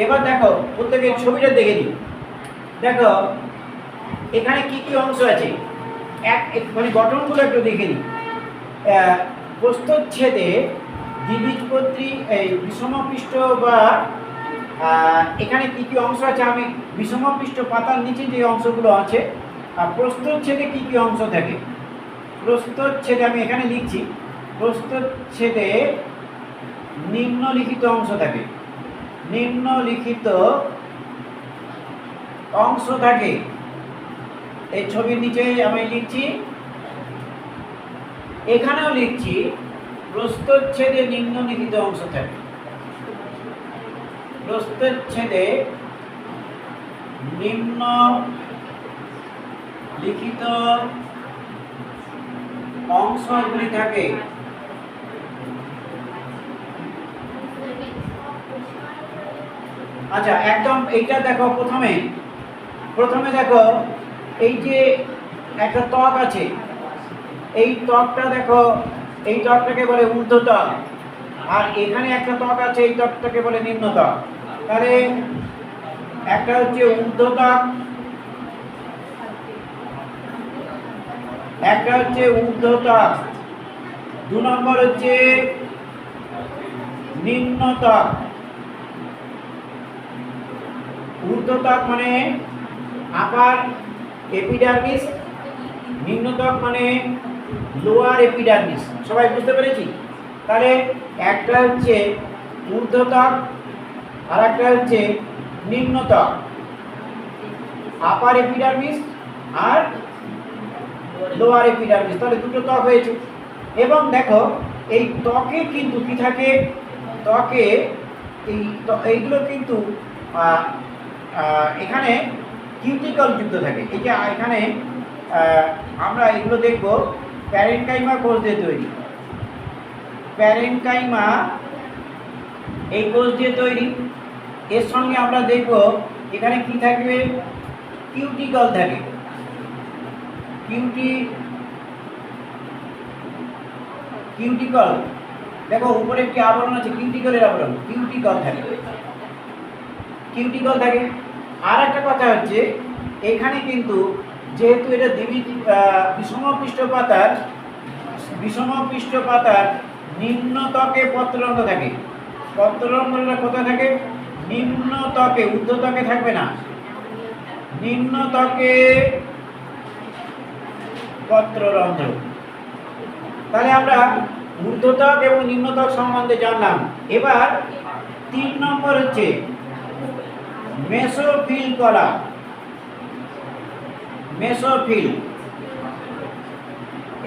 এবার দেখো প্রত্যেকের ছবিটা দেখে নিই। দেখো এখানে কি কি অংশ আছে, মানে গঠনগুলো একটু দেখে নিই। প্রস্থচ্ছেদে দ্বিবীজপত্রী এই বিষম পৃষ্ঠ বা এখানে কি কি অংশ আছে, আমি বিষম পৃষ্ঠ পাতার নিচে যে অংশগুলো আছে আর প্রস্থচ্ছেদে কি কি অংশ থাকে। প্রস্থচ্ছেদে আমি এখানে লিখছি, প্রস্থচ্ছেদে নিম্নলিখিত অংশ থাকে, নিম্নলিখিত অংশ থাকে। এই ছবির নিচে আমি লিখছি, এখানেও লিখছি প্রস্থচ্ছেদে নিম্নলিখিত অংশ থাকে। প্রস্থচ্ছেদে নিম্নলিখিত অংশগুলি থাকে। আচ্ছা, একদম এইটা দেখো, প্রথমে দেখো এই যে একটা ত্বক আছে, এই ত্বকটা দেখো, এই ত্বকটাকে বলে ঊর্ধ্বত্বক, আর এখানে একটা ত্বক আছে, এই ত্বকটাকে বলে নিম্নত্বক। তাহলে একটা হচ্ছে ঊর্ধ্বত্বক, একটা হচ্ছে ঊর্ধ্বত্বক, 2 নম্বর হচ্ছে নিম্নত্বক। ঊর্ধ্বত্বক মানে আপার এপিডার্মিস, নিম্নত্বক মানে লোয়ার এপিডার্মিস। সবাই বুঝতে পেরেছি? তাহলে একটা হচ্ছে ঊর্ধ্বত্বক আর একটা হচ্ছে নিম্নত্বক, আপার এপিডার্মিস আর লোয়ার এপিডার্মিস। তাহলে দুটো ত্বক হয়েছে। এবং দেখো এই ত্বকে কিন্তু কি থাকে, ত্বকে এইগুলো কিন্তু এখানে কিউটিকল যুক্ত থাকে। এই যে এখানে আমরা এগুলো দেখব প্যারেনকাইমা কোষ দিয়ে তৈরি, প্যারেনকাইমা এই কোষ দিয়ে তৈরি। এর সঙ্গে আমরা দেখব এখানে কি থাকবে, কিউটিকল থাকে, কিউটিকল। দেখো উপরে একটি আবরণ আছে, কিউটিকলের আবরণ, কিউটিকল থাকে। আর একটা কথা হচ্ছে এখানে কিন্তু যেহেতু এটা বিষম পৃষ্ঠ পাতার নিম্নত্বকে পত্ররন্ধ্র থাকে। পত্ররন্ধ্রটা কোথায় থাকে? নিম্নত্বকে, ঊর্ধ্বত্বকে থাকবে না, নিম্নত্বকে পত্ররন্ধ্র। তাহলে আমরা ঊর্ধ্বত্বক এবং নিম্নত্বক সম্বন্ধে জানলাম। এবার 3 নম্বর হচ্ছে মেসোফিল কলা। মেসোফিল,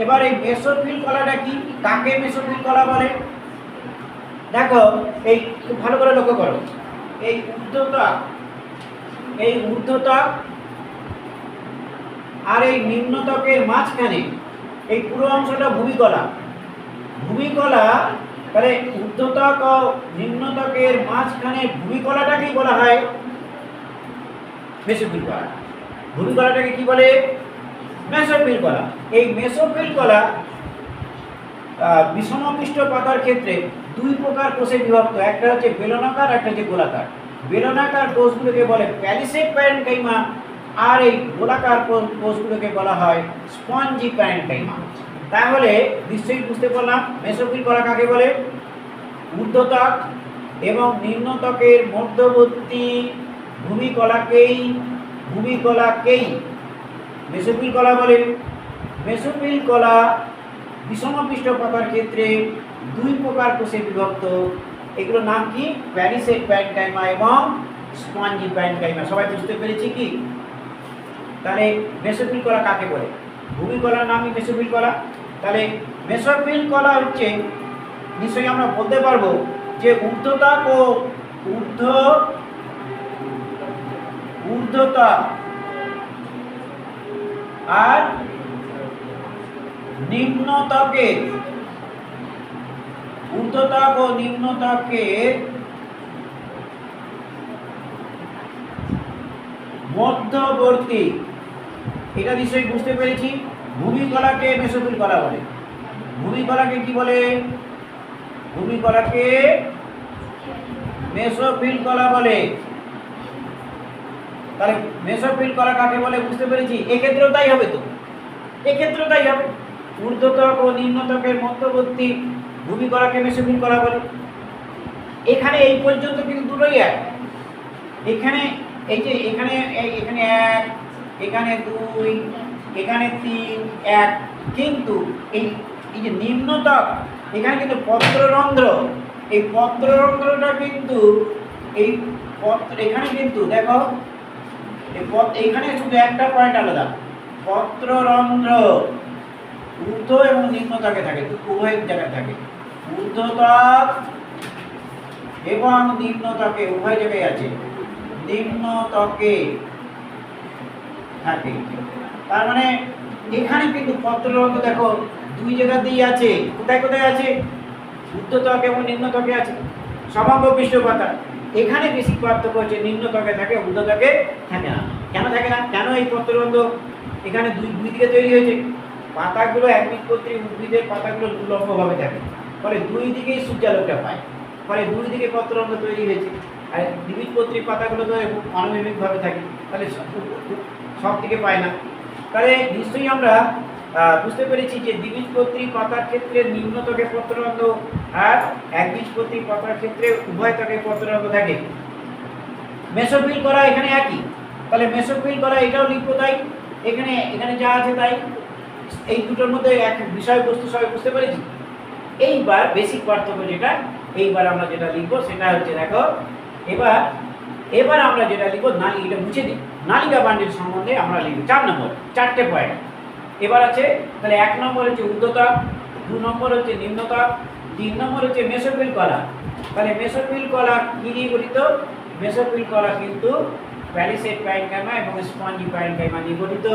এবার এই মেসোফিল কলাটা কি, কাকে মেসোফিল কলা বলে? দেখো এই খুব ভালো করে লক্ষ্য করো, এই ঊর্ধ্বত্বক আর এই নিম্নত্বকের মাঝখানে এই পুরো অংশটা ভূমিকলা। তাহলে ঊর্ধ্বত্বক ও নিম্নত্বকের মাঝখানে ভূমিকলাটাকেই বলা হয় মেসোফিল কলা। ভূমিকলাটাকে কি বলে? মেসোফিল কলা। এই মেসোফিল কলা বিষম পৃষ্ঠ পাতার ক্ষেত্রে 2 প্রকার কোষে বিভক্ত, একটা হচ্ছে বেলনাকার, একটা হচ্ছে গোলাকার। বেলনাকার কোষগুলোকে বলে প্যালিসেড প্যারেনকাইমা, আর এই গোলাকার কোষগুলোকে বলা হয় স্পঞ্জি প্যারেনকাইমা। তাহলে নিশ্চয়ই বুঝতে পারলাম মেসোফিল কলা কাকে বলে। ঊর্ধ্বত্বক এবং নিম্নত্বকের মধ্যবর্তী ভূমিকলাকেই মেসোফিল কলা বলে। মেসোফিল কলা বিষমপৃষ্ঠ পাতার ক্ষেত্রে দুই প্রকার কোষে বিভক্ত। এগুলোর নাম কি? প্যারিসেট প্যারেনকাইমা এবং স্পঞ্জি প্যারেনকাইমা। সবাই বুঝতে পেরেছি কি? তাহলে মেসোফিল কলা কাকে বলে? ভূমিকলার নামই মেসোফিল কলা। তাহলে মেসোফিল কলা হচ্ছে, নিশ্চয়ই আমরা বলতে পারবো যে ঊর্ধ্বতাপ ও ঊর্ধ্বতাপ আর নিম্নতাপের মধ্যবর্তী, এটা নিশ্চয়ই বুঝতে পেরেছি। ভূমিকলাকে মেসোফিল কলা বলে। ভূমিকলাকে কি বলে? ভূমিকলাকে মেসোফিল কলা বলে। তাহলে মেসোফিল কলা কাকে বলে বুঝতে পেরেছি। এক্ষেত্রেও তাই হবে তো, এক্ষেত্রেও তাই হবে। ঊর্ধ্বতাপ ও নিম্নতাপের মধ্যবর্তী ভূমিকলাকে মেসোফিল কলা বলে। এখানে এই পর্যন্ত কিন্তু দুটোই এক। এখানে এই যে এখানে এখানে 1, এখানে 2, এখানে 3, 1, কিন্তু এই যে নিম্নতাপ, এখানে কিন্তু পত্ররন্ধ্র, এই পত্ররন্ধ্রটা কিন্তু এই এখানে কিন্তু দেখো এখানে শুধু একটা পয়েন্ট আলাদা। পত্ররন্ধ্র ঊর্ধ্ব এবং নিম্নতাপে থাকে, উভয় জায়গায় থাকে। ঊর্ধ্বতাপ এবং নিম্নতাপে উভয় জায়গায় আছে, নিম্নতাপে থাকে। তার মানে এখানে কিন্তু পত্ররন্ধ্র দেখো দুই জায়গাতেই আছে। কোথায় কোথায় আছে? ঊর্ধ্বতাপ এবং নিম্নতাপে আছে। সমাঙ্গ পৃষ্ঠপাতা এখানে বেশি পার্থক্য হচ্ছে, নিম্নতাপে থাকে, ঊর্ধ্বতাপে থাকে না। কেন থাকে না? কেন এই পত্ররন্ধ্র এখানে দুই দিকে তৈরি হয়েছে? পাতাগুলো একবীজপত্রী উদ্ভিদের পাতাগুলো উল্লম্বভাবে থাকে, ফলে দুই দিকেই সূর্যালোকটা পায়, ফলে দুই দিকে পত্ররন্ধ্র তৈরি হয়েছে। আর দ্বিবীজপত্রী পাতাগুলো তো অনুভূমিকভাবে থাকে, তাহলে সব দিকে পায় না। তাহলে নিশ্চয়ই আমরা বুঝতে পেরেছি যে দ্বিবীজপত্রী পাতার ক্ষেত্রে নিম্নতকে পত্ররন্ধ্র আর একবীজপত্রী পাতার ক্ষেত্রে উভয় ত্বকে পত্ররন্ধ্র থাকে। মেসোফিল কলা এখানে একই। তাহলে মেসোফিল কলা এটাও লিখবো তাই, এখানে যা আছে তাই। এই দুটোর মধ্যে এক বিষয়বস্তু সবাই বুঝতে পেরেছি। এইবার বেসিক পার্থক্য যেটা, এইবার আমরা যেটা লিখবো সেটা হচ্ছে, দেখো এবার আমরা যেটা লিখবো, এটা মুছে দিই, নালিকা বান্ডিল সম্বন্ধে আমরা লিখবো 4 নম্বর, 4টে পয়েন্ট এবার আছে। তাহলে 1 নম্বর হচ্ছে ঊর্ধ্বতাপ, 2 নম্বর হচ্ছে নিম্নতাপ, 3 নম্বর হচ্ছে মেসোফিল কলা। তাহলে মেসোফিল কলা কি নিয়ে গঠিত? মেসোফিল কলা কিন্তু প্যালিসেড প্যারেনকাইমা এবং স্পঞ্জি প্যারেনকাইমা নিয়ে গঠিত।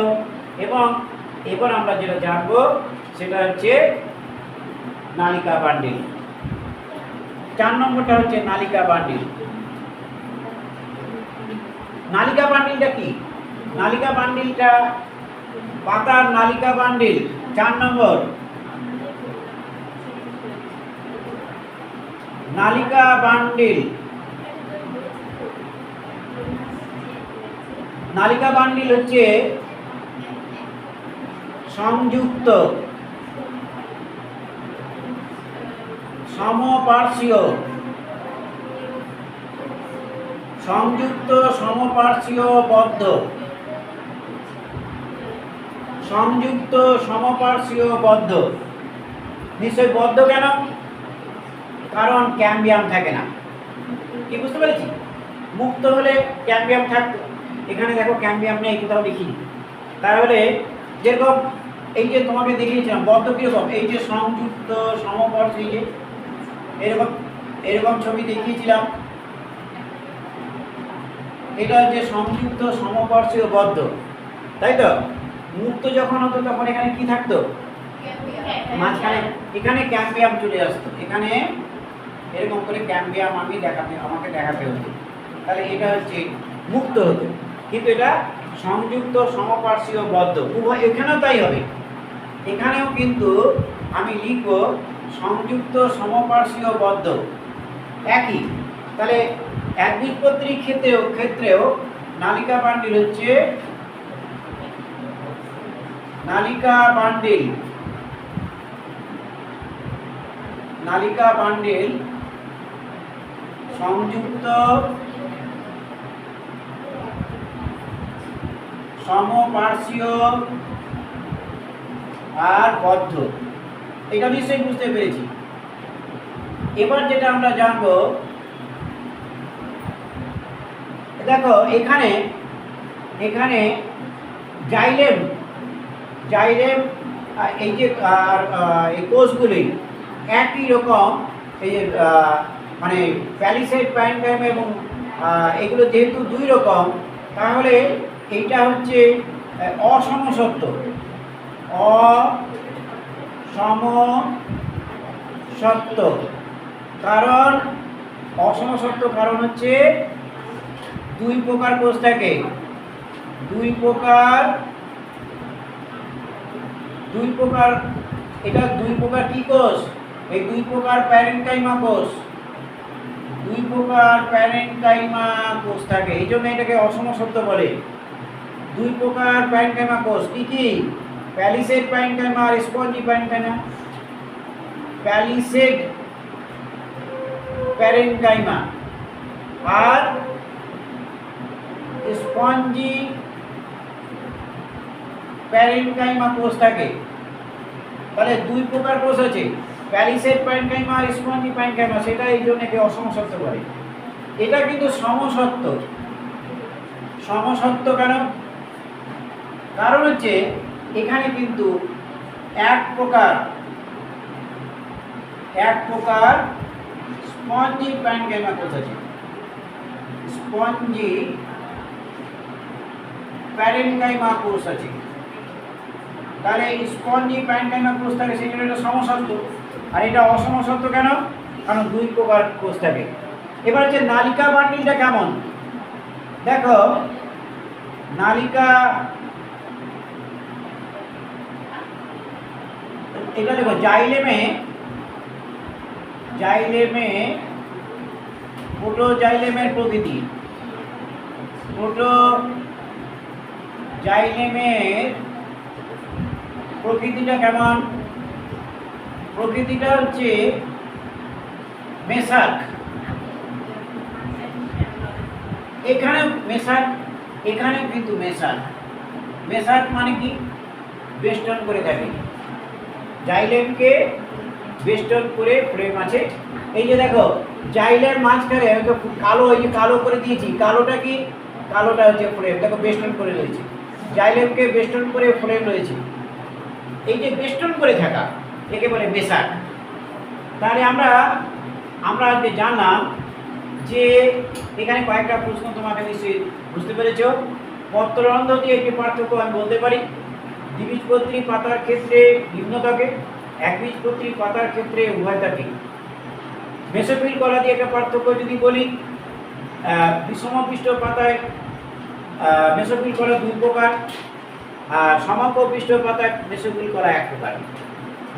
এবং এবার আমরা যেটা জানবো সেটা হচ্ছে নালিকা বান্ডিল। 4 নম্বরটা হচ্ছে নালিকা বান্ডিল। নালিকা বান্ডিলটা কি? নালিকা বান্ডিলটা পাতার নালিকা বান্ডিল। 4 নম্বর নালিকা বান্ডিল। নালিকা বান্ডিল হচ্ছে সংযুক্ত সমপার্শ্বীয় বদ্ধ, সংযুক্ত সমপার্শ্বীয় বদ্ধ। নিশ্চয় বদ্ধ কেন? কারণ ক্যাম্বিয়াম থাকে না। কি বুঝতে পেরেছি? মুক্ত হলে ক্যাম্বিয়াম থাকতো, এখানে দেখো ক্যাম্বিয়াম নেই, কোথাও দেখিনি। তাহলে যেরকম এই যে তোমাকে দেখিয়েছিলাম বদ্ধ কিরকম, এই যে সংযুক্ত সমপার্শ্বীয়, এরকম ছবি দেখিয়েছিলাম, এটা হচ্ছে সংযুক্ত সমপার্শ্বীয় বদ্ধ, তাই তো? মুক্ত যখন হতো তখন এখানে কি থাকতো? মাঝখানে এখানে ক্যাম্বিয়াম চলে আসতো, এখানে এরকম করে ক্যাম্বিয়াম আমাকে দেখাতে হতো। তাহলে এটা হচ্ছে মুক্ত হতো, কিন্তু এটা সংযুক্ত সমপার্শ্বীয় বদ্ধ। উভয় এখানেও তাই হবে, এখানেও কিন্তু আমি লিখব সংযুক্ত সমপার্শ্বীয় বদ্ধ একই। তাহলে একবীজপত্রী ক্ষেত্রেও নালিকা বান্ডিল হচ্ছে নালিকা বান্ডিল সংযুক্ত সমপার্শ্বীয় আর বদ্ধ, এটা নিশ্চয়ই বুঝতে পেরেছি। এবার যেটা আমরা জানবো, দেখো এখানে এখানে জাইলেম জাইলেম এই যে এই কোষগুলি একই রকম, এই যে মানে প্যালিসেড প্যারেনকাইমা এবং এগুলো যেহেতু দুই রকম, তাহলে এইটা হচ্ছে অসমসত্ব। অসমসত্ব কারণ অসমসত্ব কারণ হচ্ছে দুই প্রকার কোষ থাকে, দুই প্রকার এটা দুই প্রকার কি কোষ? এই দুই প্রকার প্যারেনকাইমা কোষ, দুই প্রকার প্যারেনকাইমা কোষ থাকে, এই জন্য এটাকে অসমসত্ব বলে। দুই প্রকার প্যারেনকাইমা কোষ কি কি? প্যালিসেড প্যারেনকাইমা আর স্পঞ্জি প্যারেনকাইমা। প্যালিসেড প্যারেনকাইমা আর স্পঞ্জি প্যারেনকাইমা কোষ থাকে। তাহলে দুই প্রকার কোষ আছে, প্যালিসেড প্যারেনকাইমা আর স্পঞ্জি প্যারেনকাইমা, সেটা এই জন্য একে অসমসত্ব বলে। এটা কিন্তু সমসত্ব। সমসত্ব কেন? কারণ হচ্ছে এখানে কিন্তু এক প্রকার স্পঞ্জি প্যারেনকাইমা কোষ আছে, স্পঞ্জি প্যারেনকাইমা কোষ আছে। তাহলে স্পঞ্জি প্যারেনকাইমা কোষ থাকে, সেই জন্য এটা সমসত্ব। আর এটা অসমসত্ব কেন? কারণ দুই প্রকার কোষ থাকে। এবার হচ্ছে নালিকা বান্ডিলটা কেমন দেখো। নালিকা, এটা দেখো জাইলেমে প্রোটোজাইলেমের প্রকৃতি, প্রোটোজাইলেমের প্রকৃতিটা কেমন? প্রকৃতিটা হচ্ছে মেসাক। এখানে মেসাক, এখানে কিন্তু মেসাক মানে কি? বেষ্টন করে থাকে, জাইলেমকে বেষ্টন করে ফ্রেম আছে। এই যে দেখো জাইলের মাঝখানে কালো, এই যে কালো করে দিয়েছি, কালোটা কি? কালোটা হচ্ছে ফ্রেম, দেখো বেষ্টন করে রয়েছে, জাইলেমকে বেষ্টন করে ফ্রেম রয়েছে। এই যে বেষ্টন করে থাকা একে বলে মেসাক। তাহলে আমরা যে জানলাম যে এখানে কয়েকটা প্রশ্ন তোমাকে নিশ্চয়ই বুঝতে পেরেছ। পত্ররন্ধ্র দিয়ে একটি পার্থক্য আমি বলতে পারি। দ্বিবীজপত্রী পাতার ক্ষেত্রে নিম্ন থাকে, একবীজপত্রী পাতার ক্ষেত্রে উভয় থাকে। মেসোফিল কলা দিয়ে একটা পার্থক্য যদি বলি, বিষমপৃষ্ঠ পাতায় মেসোফিল কলা দুই প্রকার, আর সমাপপৃষ্ঠ পাতায় মেসোফিল কলা এক প্রকার।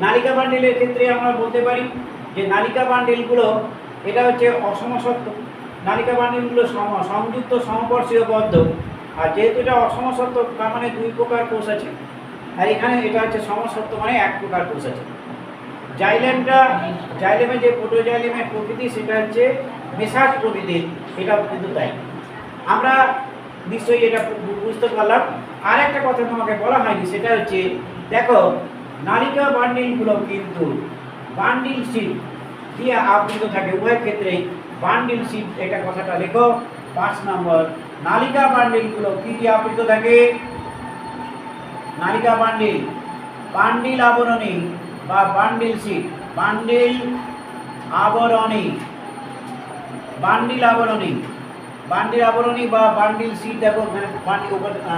নালিকা বান্ডিলের ক্ষেত্রে আমরা বলতে পারি যে নালিকা বান্ডিলগুলো এটা হচ্ছে অসমসত্ব। নালিকা বান্ডিলগুলো সংযুক্ত সমপার্শ্বীয় বদ্ধ, আর যেহেতু এটা অসমসত্ব তার মানে দুই প্রকার কোষ আছে, আর এখানে এটা হচ্ছে সমসত্ব মানে এক প্রকার কোষ আছে। জাইলেমের যে প্রোটোজাইলেমের প্রকৃতি সেটা হচ্ছে মেসাক প্রকৃতির, এটাও কিন্তু তাই। আমরা নিশ্চয়ই এটা বুঝতে পারলাম। আর একটা কথা তোমাকে বলা হয়নি, সেটা হচ্ছে দেখো নালিকা বান্ডিলগুলো কিন্তু বান্ডিল শীট দিয়ে আবৃত থাকে, উভয় ক্ষেত্রেই বান্ডিল শীট, এটা কথাটা লেখো 5 নম্বর। নালিকা বান্ডিলগুলো কি দিয়ে আবৃত থাকে? নালিকা বান্ডিল আবরণী বা বান্ডিল শীট, বান্ডিল আবরণী বা বান্ডিল শীট। দেখো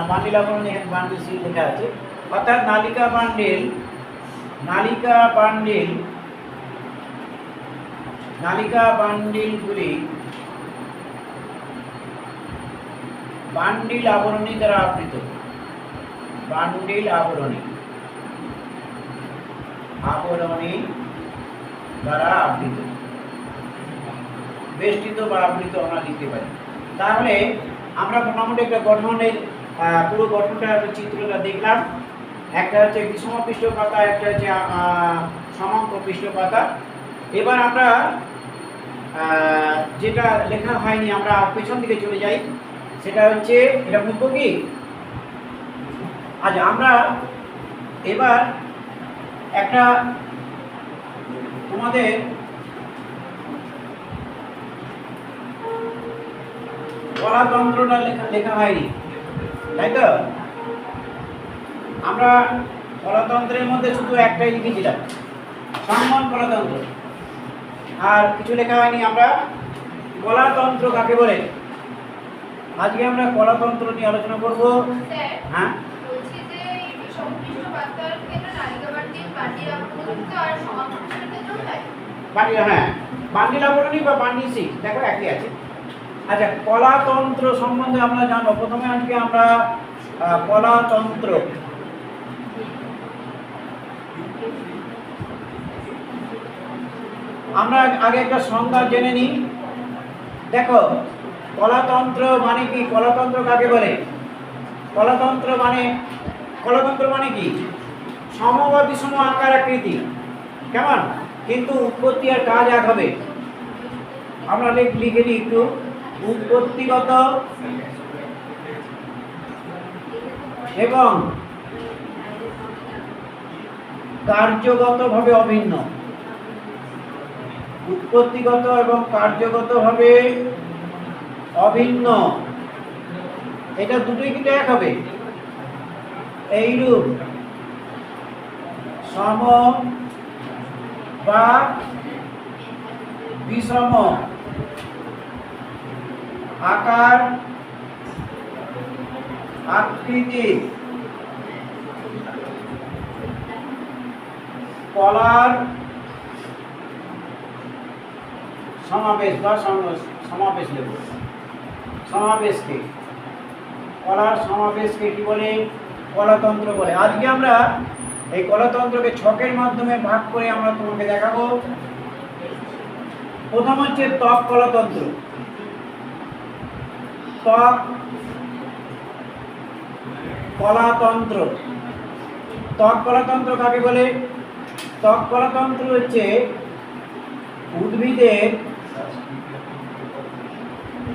বান্ডিল আবরণী, বান্ডিল শীট লেখা আছে। অর্থাৎ নালিকা বান্ডিলগুলি বান্ডিল আবরণী দ্বারা আবৃত, বান্ডিল আবরণী দ্বারা আবৃত, বেষ্টিত বা আবৃত আমরা লিখতে পারি। তাহলে আমরা মোটামুটি একটা গঠনের পুরো গঠনটা চিত্রটা দেখলাম। একটা হচ্ছে বিষমপৃষ্ঠ পাতা, একটা হচ্ছে সমান্তপৃষ্ঠ পাতা। এবার আমরা যেটা লেখা হয়নি আমরা পেছন দিকে চলে যাই, সেটা হচ্ছে এটা বুঝবো কি আচ্ছা, আমরা এবার একটা তোমাদের কলাতন্ত্রটা লেখা হয়নি, তাই তো? আমরা কলাতন্ত্রের মধ্যে শুধু একটাই লিখেছিলাম, সংবহন কলাতন্ত্র, আর কিছু লেখা হয়নি। আমরা কলাতন্ত্র কাকে বলে, আজকে আমরা কলাতন্ত্র নিয়ে আলোচনা করব। হ্যাঁ, বলছি যে সম্পৃক্ত বার্তার ক্ষেত্রে নালিকা বান্ডিল বান্ডিল আপলোড আর সমাপ্তির ক্ষেত্রে হয় বান্ডিল, হ্যাঁ বান্ডিল আবরণী বা বান্ডিল সিক্স, দেখো একই আছে। আচ্ছা, কলাতন্ত্র সম্বন্ধে আমরা জানবো। প্রথমে আজকে আমরা কলাতন্ত্র, আমরা আগে একটা সংজ্ঞা জেনে নিই। দেখো, কলাতন্ত্র মানে কি, কলাতন্ত্র কাকে বলে? কলাতন্ত্র মানে কি? সম বা বিষম আকার আকৃতি, কেমন? কিন্তু উৎপত্তি আর কাজ এক হবে। আমরা লিখে নিই একটু, উৎপত্তিগত এবং কার্যগতভাবে অভিন্ন। উৎপত্তিগত এবং কার্যগতভাবে অভিন্ন, এটা দুটোই কিন্তু এক হবে। এইরূপ সম বা বিষম আকার আকৃতি কলার সমাবেশ বা সমাবেশ লেব, সমাবেশকে, কলার সমাবেশকে কি বলে? কলাতন্ত্র বলে। আজকে আমরা এই কলাতন্ত্রকে ছকের মাধ্যমে ভাগ করে আমরা তোমাকে দেখাবো। প্রথম হচ্ছে ত্বক কলাতন্ত্র। ত্বক কলাতন্ত্র, ত্বক কলাতন্ত্র কাকে বলে? ত্বক কলাতন্ত্র হচ্ছে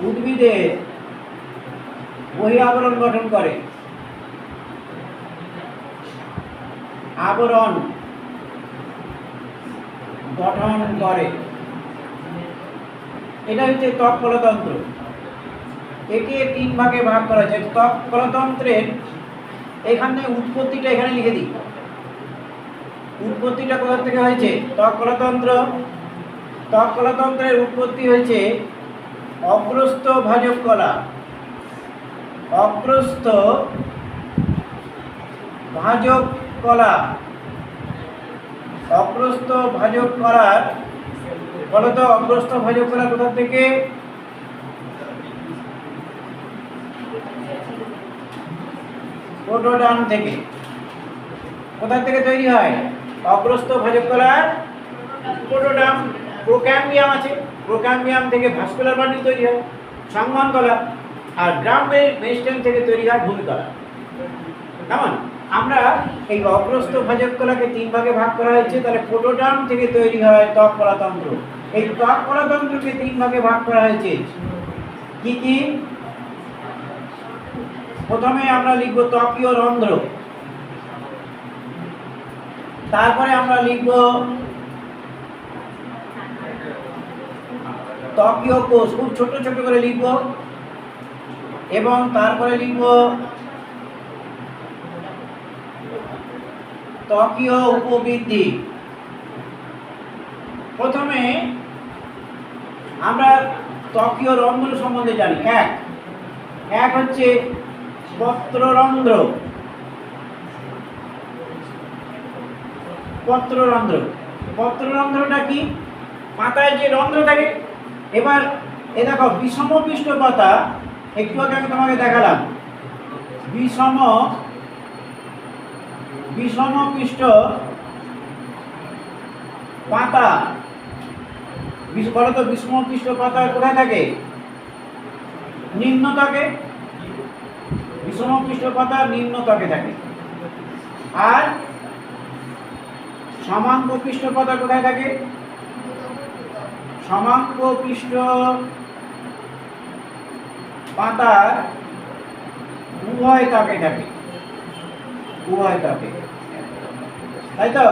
উদ্ভিদের বহি আবরণ গঠন করে, আবরণ গঠন করে, এটা হচ্ছে ত্বক কলাতন্ত্র। একে তিন ভাগে ভাগ করা যায়। ত্বক কলাতন্ত্রের এখানে উৎপত্তিটা এখানে লিখে দিই। উৎপত্তিটা কোথা থেকে হয়েছে? ত্বক কলাতন্ত্রের উৎপত্তি হয়েছে অগ্রস্থ ভাজক কলা, অগ্রস্থ ভাজক কলা, অগ্রস্থ ভাজক কলার, বলতো অগ্রস্থ ভাজক কলা কোথা থেকে? প্রোটোডার্ম থেকে। কোথা থেকে তৈরি হয় অগ্রস্থ ভাজক কলার? প্রোটোডার্ম। প্রোক্যাম্বিয়াম আছে, প্রোক্যাম্বিয়াম থেকে ভাস্কুলার বান্ডিল তৈরি হয়, সংবহন কলা। আর গ্রাম মেরিস্টেম থেকে তৈরি হয় ভূমি কলা। কেমন? আমরা এই অগ্রস্থ ভাজক কলাকে তিন ভাগে ভাগ করা হয়েছে, তাহলে প্রোটোডার্ম থেকে তৈরি হয় ত্বক কলাতন্ত্র। এই ত্বক কলাতন্ত্রকে তিন ভাগে ভাগ করা হয়েছে। কি কি? প্রথমে আমরা লিখব ত্বকীয় রন্ধ্র, তারপরে আমরা লিখব ত্বকীয় কোষ, খুব ছোট ছোট করে লিখব, এবং তারপরে লিখব ত্বকীয় উপবৃদ্ধি। প্রথমে আমরা ত্বকীয় রন্ধ্র সম্বন্ধে জানি। এক হচ্ছে পত্ররন্ধ্র। পত্ররন্ধ্রটা কি? পাতায় যে রন্ধ্র থাকে। এবার এ দেখো, বিষম পৃষ্ঠ পাতা, একটু আগে আমি তোমাকে দেখালাম, বিষম পৃষ্ঠ পাতা, বলো তো বিষম পৃষ্ঠ পাতা কোথায় থাকে? নিম্ন ত্বকে। বিষম পৃষ্ঠ পাতা নিম্ন ত্বকে থাকে। আর সমাঙ্গ পৃষ্ঠ পাতা কোথায় থাকে? সমাঙ্গ পৃষ্ঠ পাতার উভয় ত্বকে থাকে। উভয় তাপে, তাই তো।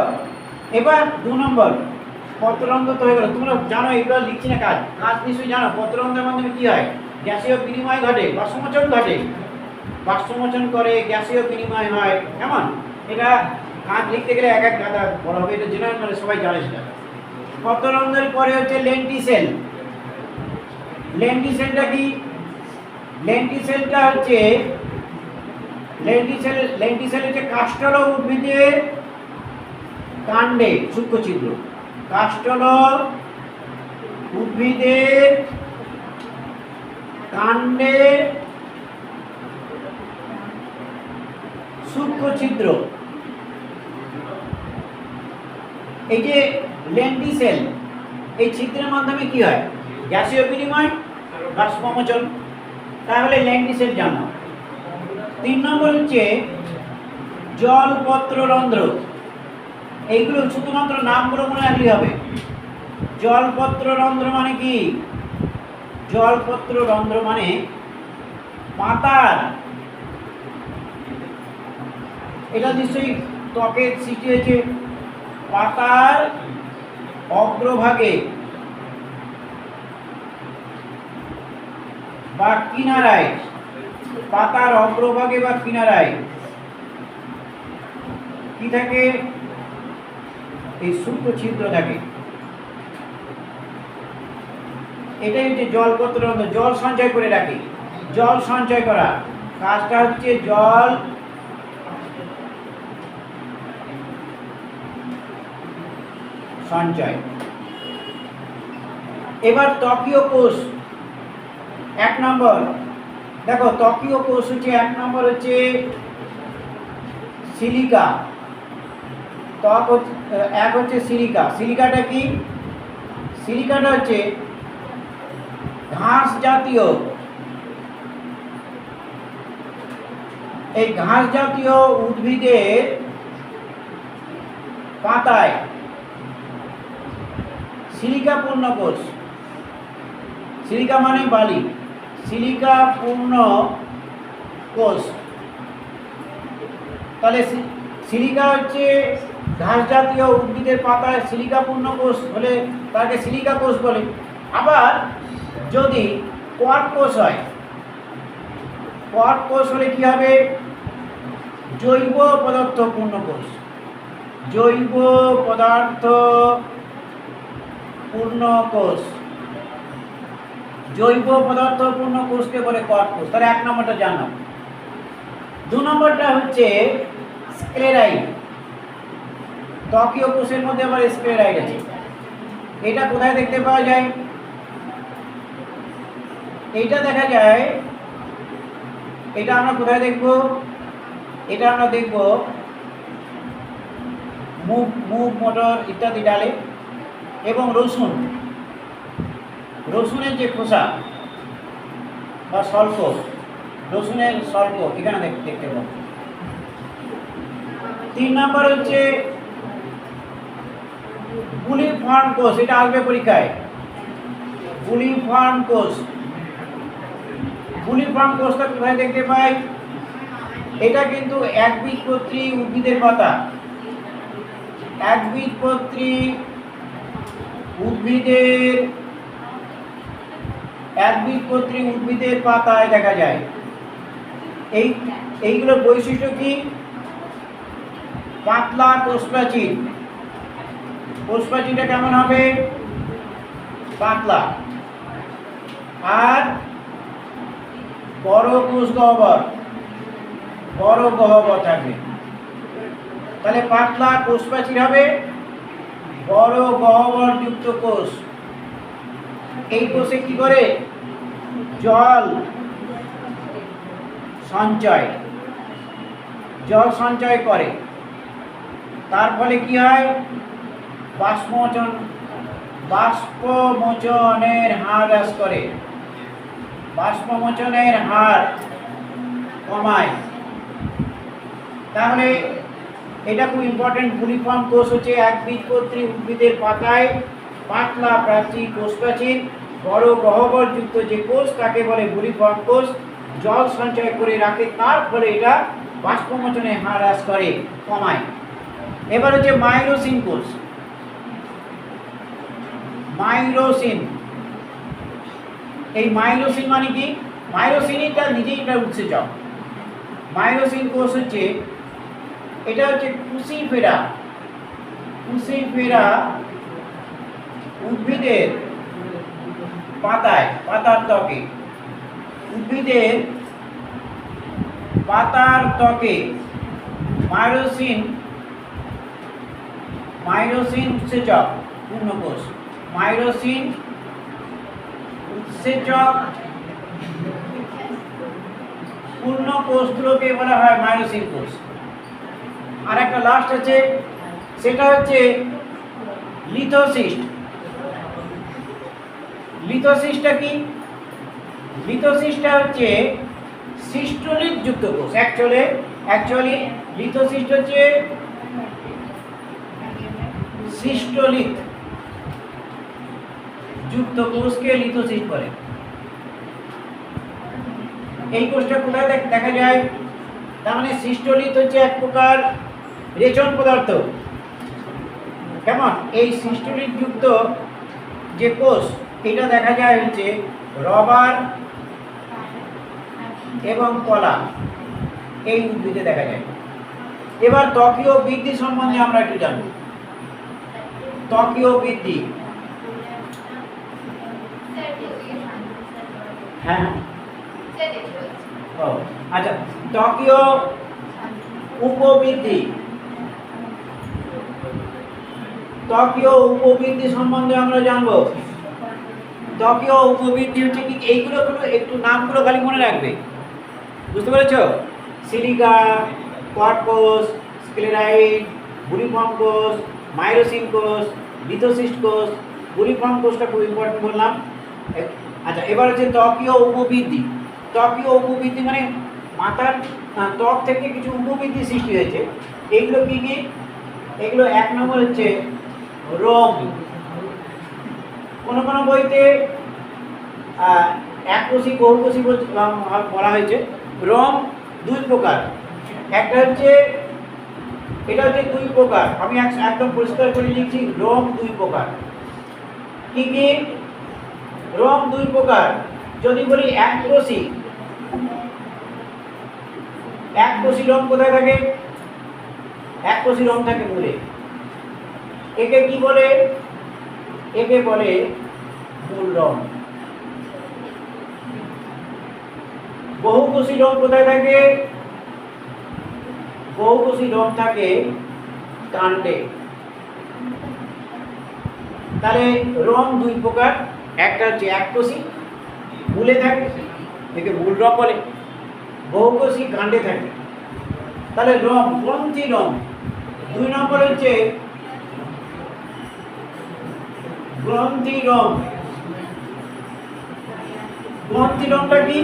এবার 2 নম্বর, পত্ররন্ধ্র তো হয়ে গেল। তোমরা জানো, এগুলো লিখছি না, কাজ কাজ নিশ্চয়ই জানো। পত্ররন্ধ্রের মাধ্যমে কি হয়? গ্যাসীয় বিনিময় ঘটে, বাষ্পমোচন ঘটে, বাষ্পমোচন করে গ্যাসীয় বিনিময় হয়। কেমন? এটা কাজ লিখতে গেলে এক এক গাদা বড় হবে, এটা জেনারেল নলেজ, সবাই জানে সেটা। পত্ররন্ধ্রের পরে হচ্ছে লেন্টিসেল। লেন্টিসেলটা কি? লেন্টিসেলটা হচ্ছে লেন্টিসেল হচ্ছে কাষ্ঠল উদ্ভিদের কাণ্ডে সূক্ষ্ম ছিদ্র। কাষ্ঠল উদ্ভিদের কাণ্ডে সূক্ষ্ম ছিদ্র। এই যে লেন্টিসেল, এই ছিদ্রের মাধ্যমে কি হয়? গ্যাসীয় বিনিময়, বাষ্পমোচন। তাহলে লেন্টিসেল জানো। 3 নম্বর হচ্ছে জলপত্ররন্ধ্র। এইগুলো শুধুমাত্র নামগুলো মনে রাখলেই হবে। জলপত্ররন্ধ্র মানে কি? জলপত্ররন্ধ্র মানে পাতার, এটা নিশ্চয়ই ত্বকের সৃষ্টি হয়েছে, পাতার অগ্রভাগে বা কিনারায়, পাতার অগ্রভাগে বা কিনারায় কি থাকে? এই সূক্ষ্ম ছিদ্র থাকে। এটাই হচ্ছে জলপত্ররন্ধ্র। জল সঞ্চয় করে রাখে। জল সঞ্চয় করা কাজটা হচ্ছে জল সঞ্চয়। এবার ত্বকীয় কোষ 1 নম্বর। দেখো, ত্বকীয় কোষ হচ্ছে 1 নম্বর হচ্ছে সিলিকা। ত্বক এক হচ্ছে সিলিকা। সিলিকাটা কি? সিলিকাটা হচ্ছে ঘাস জাতীয়, এই ঘাস জাতীয় উদ্ভিদের পাতায় সিলিকা পূর্ণ কোষ। সিলিকা মানে বালি, সিলিকা পূর্ণ কোষ। তাহলে সিলিকা হচ্ছে ঘাস জাতীয় উদ্ভিদের পাতায় সিলিকা পূর্ণ কোষ হলে তাকে সিলিকা কোষ বলে। আবার যদি কোয়ার্ক কোষ হয়, কোয়ার্ক কোষ হলে কি হবে? জৈব পদার্থ পূর্ণ কোষ। জৈব পদার্থ পূর্ণ কোষ, জৈব পদার্থ পূর্ণ কোষকে বলে কোয়ার্ক কোষ। তাহলে 1 নম্বরটা জানলাম। 2 নম্বরটা হচ্ছে স্ক্লেরাইড। ত্বকীয় কোষের মধ্যে আবার স্ক্লেরাইড আছে। এটা কোথায় দেখতে পাওয়া যায়? এইটা দেখা যায়, এটা আমরা কোথায় দেখব? এটা আমরা দেখব মুগ, মটর ইত্যাদি ডালে, এবং রসুন, রসুনের যে খোসা বা স্বল্প, রসুনের স্বল্প এখানে দেখতে পাবো। 3 নম্বর হচ্ছে বুলিফর্ম কোষ। এটা আসবে পরীক্ষায়। বুলিফর্ম কোষ। বুলিফর্ম কোষটা কোথায় দেখতে পাই? এটা কিন্তু একবীজপত্রী উদ্ভিদের পাতা, একবীজপত্রী উদ্ভিদের পাতায় দেখা যায়। এইগুলোর বৈশিষ্ট্য কি? পাতলা কোষপ্রাচীর। কোষপ্রাচীরটা কেমন হবে? পাতলা। আর বড় কোষ গহ্বর, বড় গহ্বর থাকবে। তাহলে পাতলা কোষপ্রাচীর হবে, বড় গহ্বর যুক্ত কোষ। এই কোষে কি করে? জল সঞ্চয় করে। তার ফলে কি হয়? বাষ্পমোচনের হার হ্রাস করে, বাষ্পমোচনের হার কমায়। তাহলে এটা খুব ইম্পর্টেন্ট। বুলিফর্ম কোষ হচ্ছে একবীজপত্রী উদ্ভিদের পাতায় পাতলা প্রাচীর, কোষপ্রাচীর, বড় গহ্বরযুক্ত যে কোষ তাকে বলে বুলিফর্ম কোষ। জল সঞ্চয় করে রাখে, তার ফলে এটা বাষ্পমোচনের হার হ্রাস করে, কমায়। এবার হচ্ছে মাইলোসিন কোষ। মাইলোসিন, এই মাইলোসিন মানে কি? মাইলোসিনটা নিজেই একটা উৎসেচক। মাইলোসিন কোষ হচ্ছে, এটা হচ্ছে ক্রুসিফেরা। ক্রুসিফেরা উদ্ভিদের পাতায়, পাতার ত্বকে, উদ্ভিদের পাতার ত্বকে মাইলোসিন, মাইলোসিন উৎসেচক পূর্ণকোষ। মাইলোসিন উৎসেচক পূর্ণকোষগুলোকে বলা হয় মাইলোসিন কোষ। আর একটা লাস্ট আছে, সেটা হচ্ছে লিথোসিস্ট। লিথোসিস্টটা কি? লিথোসিস্টটা হচ্ছে সিস্টোলিথ যুক্ত কোষ। অ্যাকচুয়ালি লিথোসিস্ট হচ্ছে সিস্টোলিথ যুক্ত কোষকে লিথোসিস্ট বলে। এই কোষটা কোথায় দেখা যায়? তার মানে সিস্টোলিথ হচ্ছে এক প্রকার রেচন পদার্থ। কেমন? এই সিস্টোলিথ যুক্ত যে কোষ, এটা দেখা যায় হচ্ছে রবার এবং কলা, এই উদ্ভিদে দেখা যায়। এবার ত্বকীয় বৃদ্ধি সম্বন্ধে আমরা একটু জানব। ত্বকীয় বৃদ্ধি, হ্যাঁ, ও আচ্ছা, ত্বকীয় উপবৃদ্ধি, ত্বকীয় উপবৃদ্ধি সম্বন্ধে আমরা জানবো। ত্বকীয় উপবৃদ্ধি হচ্ছে কি? এইগুলো একটু নামগুলো খালি মনে রাখবে, বুঝতে পেরেছ? সিলিকা, কর্কোস, স্ক্লেরাইড, বুলিফর্ম কোষ, মাইলোসিন কোষ, লিথোসিস্ট কোষ। বুলিফর্ম কোষটা খুব ইম্পর্টেন্ট বললাম। আচ্ছা, এবার হচ্ছে ত্বকীয় উপবৃদ্ধি। ত্বকীয় উপবৃদ্ধি মানে মাথার ত্বক থেকে কিছু উপবৃদ্ধি সৃষ্টি হয়েছে। এগুলো কি কি? এগুলো এক নম্বর হচ্ছে রোম। কোনো কোনো বইতে এককোষী বহুকোষী বলা হয়েছে। রোম দুই প্রকার। একটা হচ্ছে, এটা হচ্ছে দুই প্রকার, আমি একদম পরিষ্কার করে লিখছি, রোম দুই প্রকার। কি কি? রোম দুই প্রকার। যদি বলি এককোষী, এককোষী রোম কোথায় থাকে? এককোষী রোম থাকে মূলে। একে কি বলে? একে বলে মূল রোম। বহুকোষী রোম কোথায় থাকে? বহুকোষী রোম থাকে কাণ্ডে। তাহলে রোম দুই প্রকার। একটা হচ্ছে এককোষী, মূলে থাকে, একে মূল রোম বলে। বহুকোষী কাণ্ডে থাকে। তাহলে রোম, গ্রন্থি রোম। দুই নম্বর হচ্ছে গ্রন্থি রোম। গ্রন্থি রোমটা কি?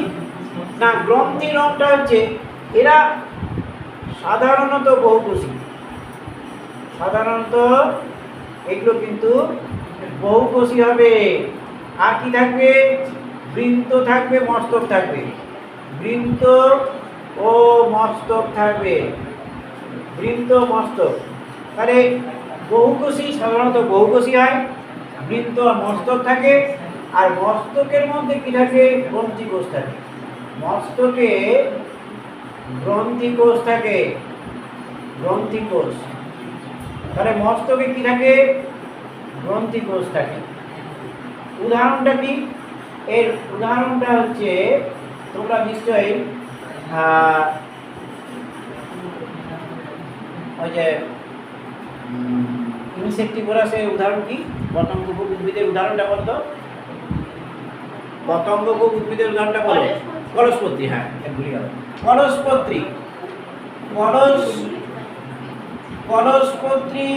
না, গ্রন্থি রোমটা হচ্ছে, এরা সাধারণত বহুকোষী। সাধারণত এগুলো কিন্তু বহুকোষী হবে। আর কি থাকবে? বৃন্ত থাকবে, মস্তক থাকবে। বৃন্ত ও মস্তক থাকবে। বৃন্ত, মস্তক। তাহলে বহুকোষী সাধারণত বহুকোষী হয়, বৃন্ত আর মস্তক থাকে। আর মস্তকের মধ্যে কি থাকে? গ্রন্থি কোষ থাকে। মস্তকে গ্রন্থি কোষ থাকে, গ্রন্থি কোষ। তাহলে মস্তকে কি থাকে? গ্রন্থি কোষ থাকে। উদাহরণটা কি? এর উদাহরণটা হচ্ছে, তোমরা নিশ্চয়ই ওই যে ইনসেক্টিভোরাসের উদাহরণ কি? পতঙ্গভোগ উদ্ভিদের উদাহরণটা বলতো। পতঙ্গভোগ উদ্ভিদের উদাহরণটা বলো। কলসপত্রী, হ্যাঁ, ভুলে গেল। কলসপত্রী, কলসপত্রী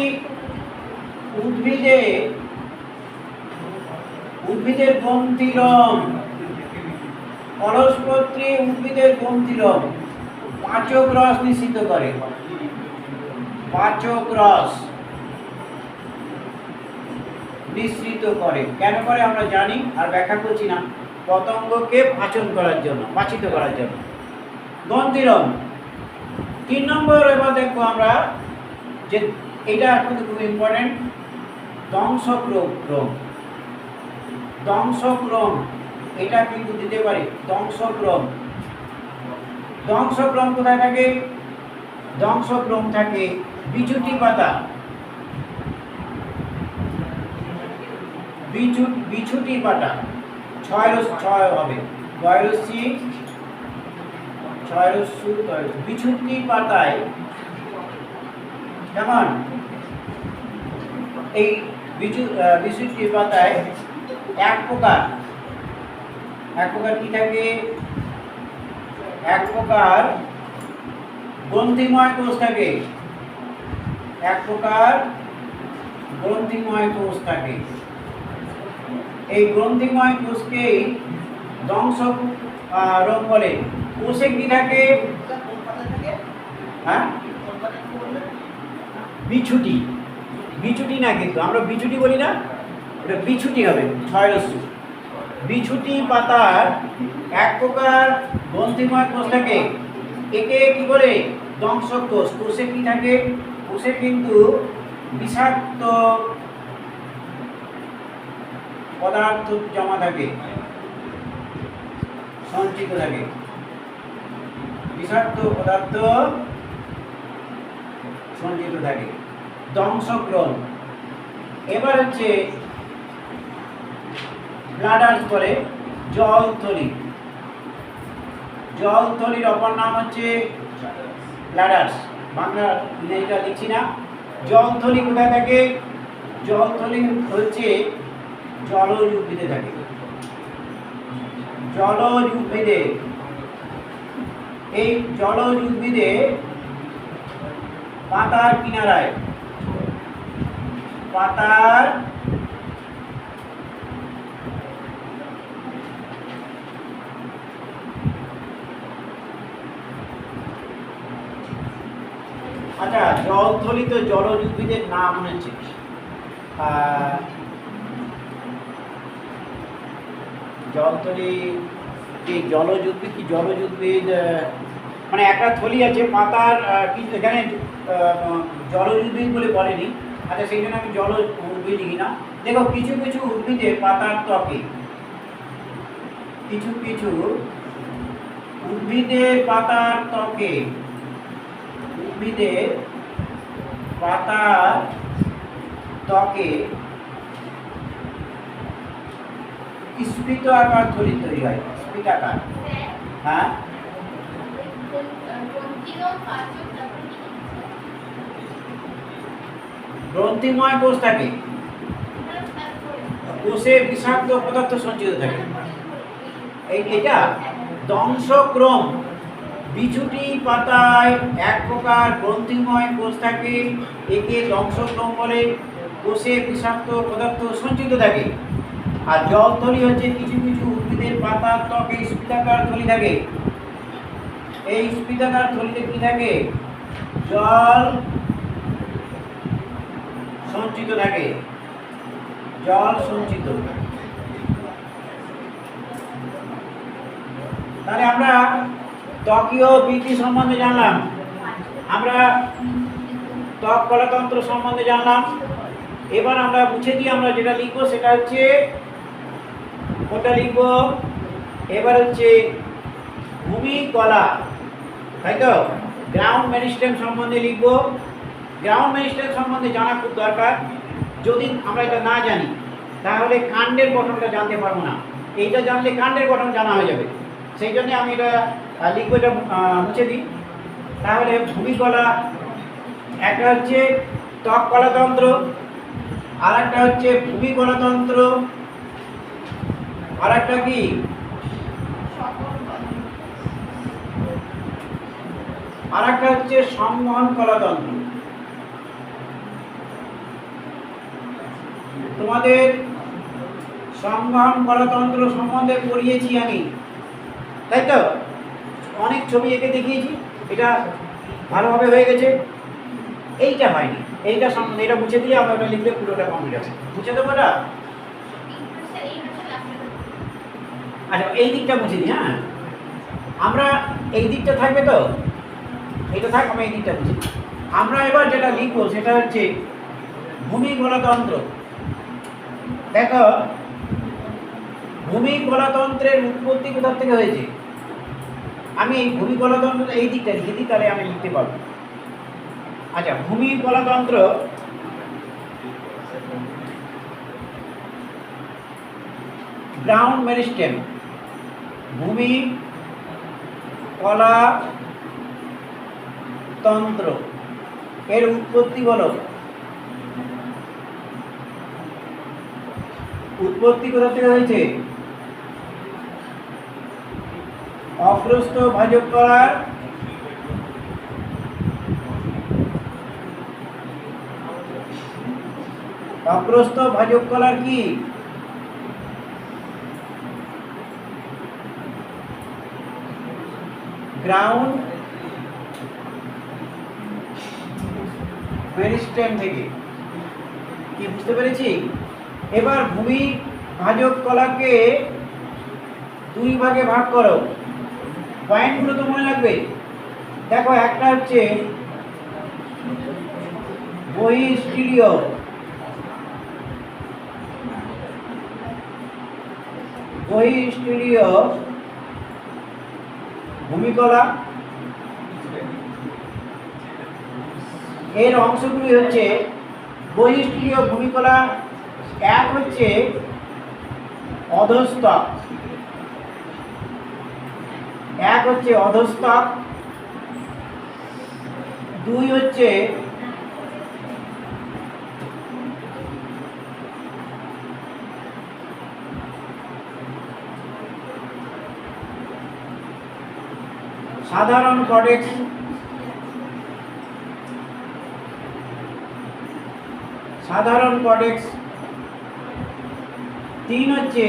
উদ্ভিদের গ্রন্থিরম। কলসপত্রী উদ্ভিদের গ্রন্থিরম পাচক রস নিঃসৃত করে। পাচক রস নিঃসৃত করে। কেন করে আমরা জানি, আর ব্যাখ্যা করছি না। পতঙ্গকে পাচন করার জন্য, পাচিত করার জন্য। গ্রন্থিরম, 3 নম্বর এবার দেখবো আমরা যে এটা কিন্তু খুব ইম্পর্টেন্ট, ধ্বংসক্রম। ধ্বংসক্রম এটা কিন্তু দিতে পারি, ধ্বংসক্রম। ধ্বংসক্রম কোথায় থাকে? ধ্বংসক্রম থাকে বিছুটি পাতা, বিছুটি পাতা, 6 হবে, 6 বিছুটি পাতায় কেমন এই বিছুটি পাতায় এক প্রকার কি থাকে? এক প্রকার গ্রন্থিময় কোষ থাকে, এক প্রকার গ্রন্থিময় কোষ থাকে। এই গ্রন্থিময় কোষকেই ধ্বংসক্রম বলে। কোষে কি থাকে? হ্যাঁ, বিছুটি। বিছুটি না, কিন্তু আমরা বিছুটি বলি না, ওটা বিছুটি হবে, 6 বিছুটি পাতার এক প্রকার গ্রন্থিময় কোষ থাকে, একে কি বলে? ধ্বংসকোষ। কোষে কি থাকে? কোষে কিন্তু বিষাক্ত পদার্থ জমা থাকে, সঞ্চিত থাকে, বিষাক্ত পদার্থ সঞ্চিত থাকে, ধ্বংসক্রম। এবার হচ্ছে ব্লাডার্স বলে, জলথলি। জলথলির অপর নাম হচ্ছে ব্লাডার্স, বাংলা ইংরেজিটা লিখছি না। জলথলি কোথায় থাকে? জলথলি হচ্ছে জলজ উদ্ভিদে থাকে, জলজ উদ্ভিদে। এই জলজ উদ্ভিদে পাতার কিনারায়, পাতার আচ্ছা, জলথলি তো জলজ উদ্ভিদের নাম হচ্ছে জলথলি কি জলজ উদ্ভিদ? কি জলজ উদ্ভিদ মানে একটা থলি আছে পাতার কি, এখানে জলজ উদ্ভিদ বলে বলেনি। আচ্ছা, সেই জন্য আমি জলজ উদ্ভিদ লিখি না। দেখো, কিছু কিছু উদ্ভিদের পাতার ত্বকে, কিছু কিছু উদ্ভিদের পাতার ত্বকে, উদ্ভিদের পাতার ত্বকে স্ফীত আকার থলি তৈরি হয়, স্ফীত আকার। হ্যাঁ, গ্রন্থিময় কোষ থাকে, কোষে বিষাক্ত পদার্থ সঞ্চিত থাকে। এটা ধ্বংসক্রম। বিছুটি পাতায় এক প্রকার গ্রন্থিময় কোষ থাকে, একে ধ্বংসক্রম বলে। কোষে বিষাক্ত পদার্থ সঞ্চিত থাকে। আর জলথলি হচ্ছে কিছু কিছু উদ্ভিদের পাতার ত্বকে স্ফীতাকার থলি থাকে। এই স্ফীতাকার থলিতে কি থাকে? জল সঞ্চিত থাকে, জল সঞ্চিত। তাহলে আমরা ত্বকীয় বৃদ্ধি সম্বন্ধে জানলাম, আমরা ত্বক কলাতন্ত্র সম্বন্ধে জানলাম। এবার আমরা মুছে দিয়ে আমরা যেটা লিখবো সেটা হচ্ছে, কোনটা লিখবো? এবার হচ্ছে ভূমি কলা, তাই তো? গ্রাউন্ড মেরিস্টেম সম্বন্ধে লিখবো। গ্রাউন্ড মেরিস্টেম সম্বন্ধে জানা খুব দরকার। যদি আমরা এটা না জানি তাহলে কাণ্ডের গঠনটা জানতে পারবো না। এইটা জানলে কাণ্ডের গঠন জানা হয়ে যাবে। সেই জন্য আমি এটা লিখবো, এটা মুছে দিই। তাহলে ভূমিকলা, একটা হচ্ছে ত্বক কলাতন্ত্র, আর একটা হচ্ছে ভূমিকলাতন্ত্র, আর একটা কি? আর একটা হচ্ছে সংবহন কলাতন্ত্র। তোমাদের সংবহন কলাতন্ত্র সম্বন্ধে পড়িয়েছি আমি, তাই তো? অনেক ছবি এঁকে দেখিয়েছি, এটা ভালোভাবে হয়ে গেছে। এইটা হয়নি, এইটা সম্বন্ধে এটা মুছে দিয়ে আমরা ওটা লিখলে পুরোটা কমপ্লিট হবে। মুছে দেবো এটা। আচ্ছা, এই দিকটা মুছে দিই। হ্যাঁ, আমরা এই দিকটা থাকবে তো, এটা থাক, আমি এই দিকটা বুঝি। আমরা এবার যেটা লিখবো সেটা হচ্ছে ভূমি গণতন্ত্র। দেখো, ভূমি গণতন্ত্রের উৎপত্তি কোথা থেকে হয়েছে? আমি এই ভূমি গণতন্ত্র এই দিকটা লিখে দিই, তাহলে আমি লিখতে পারবো। আচ্ছা, ভূমি গণতন্ত্র গ্রাউন্ড মেরিস্টেম, ভূমি কলাতন্ত্র এর উৎপত্তি বলো। উৎপত্তি কোথা থেকে হয়েছে? অগ্রস্থ ভাজক কলার অগ্রস্থ ভাজক কলার কি? গ্রাউন্ড মেরিস্টেম থেকে। কি বুঝতে পেরেছি? এবার ভূমি ভাজক কলাকে দুই ভাগে ভাগ করো। পয়েন্টগুলো তো মনে রাখবে। দেখো, একটা হচ্ছে বহিঃস্থলীয়, বহিঃস্থলীয় ভূমিকলা। এর অংশগুলি হচ্ছে বহিঃস্থলীয় ভূমিকলা। এক হচ্ছে অধস্তক, এক হচ্ছে অধস্তক, দুই হচ্ছে সাধারণ কডেক্স, সাধারণ কডেক্স, তিন হচ্ছে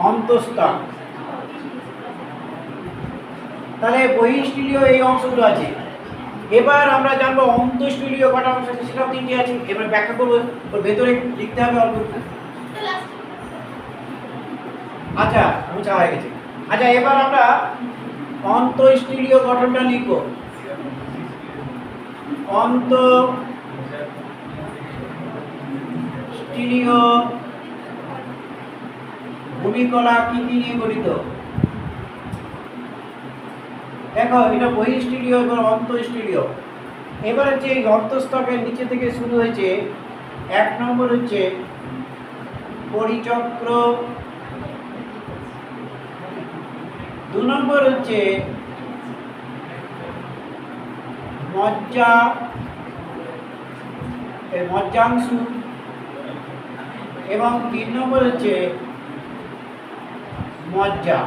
অন্তস্তক। তাহলে বহিঃস্থলীয় এই অংশগুলো আছে। এবার আমরা জানবো অন্তঃস্থলীয় কটা অংশ আছে, সেটাও তিনটি আছে। এবার ব্যাখ্যা করবো, ওর ভেতরে লিখতে হবে অল্প। আচ্ছা, বুঝা হয়ে গেছে। আচ্ছা, এবার আমরা অন্তঃস্থলীয় গঠনটা লিখব। অন্তঃস্থলীয় ভূমিকলা কি কি নিয়ে গঠিত? দেখো, এটা বহিঃস্থলীয় এবং অন্তঃস্থলীয়। এবার হচ্ছে এই অন্তঃস্তকের নিচে থেকে শুরু হয়েছে। এক নম্বর হচ্ছে পরিচক্র, দু নম্বর হচ্ছে মজ্জা, মজ্জাংশু, এবং তিন নম্বর হচ্ছে মজ্জা।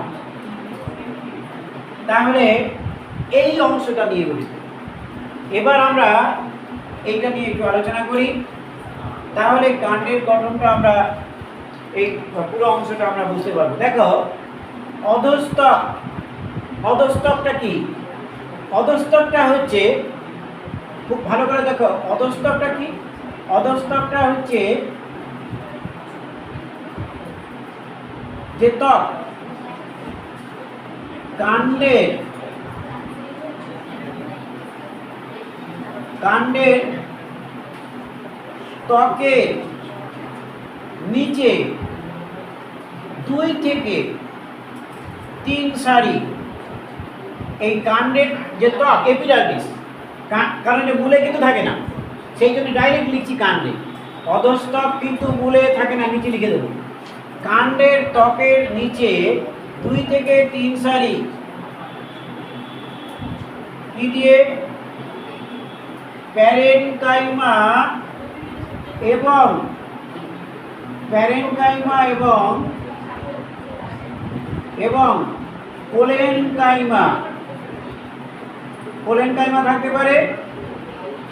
তাহলে এই অংশটা নিয়ে গঠিত। এবার আমরা এইটা নিয়ে একটু আলোচনা করি, তাহলে কাণ্ডের গঠনটা আমরা এই পুরো অংশটা আমরা বুঝতে পারবো। দেখো, অধস্তক, অধস্তকটা কি? অধস্তকটা হচ্ছে, খুব ভালো করে দেখো, অধস্তকটা কি? অধস্তকটা হচ্ছে যে ত্বক, কাণ্ডের ত্বকের নিচে 2 থেকে 3 সারি এই কাণ্ডের যে ত্বক, এপিডার্মিস, কারণ যে মূলে কিন্তু থাকে না, সেই জন্য ডাইরেক্ট লিখছি কাণ্ডে। অধস্তক কিন্তু মূলে থাকে না, নিচে লিখে দেবো। কাণ্ডের ত্বকের নিচে 2 থেকে 3 সারি কি দিয়ে? প্যারেনকাইমা এবং কোলেনকাইমা। কোলেনকাইমা থাকতে পারে,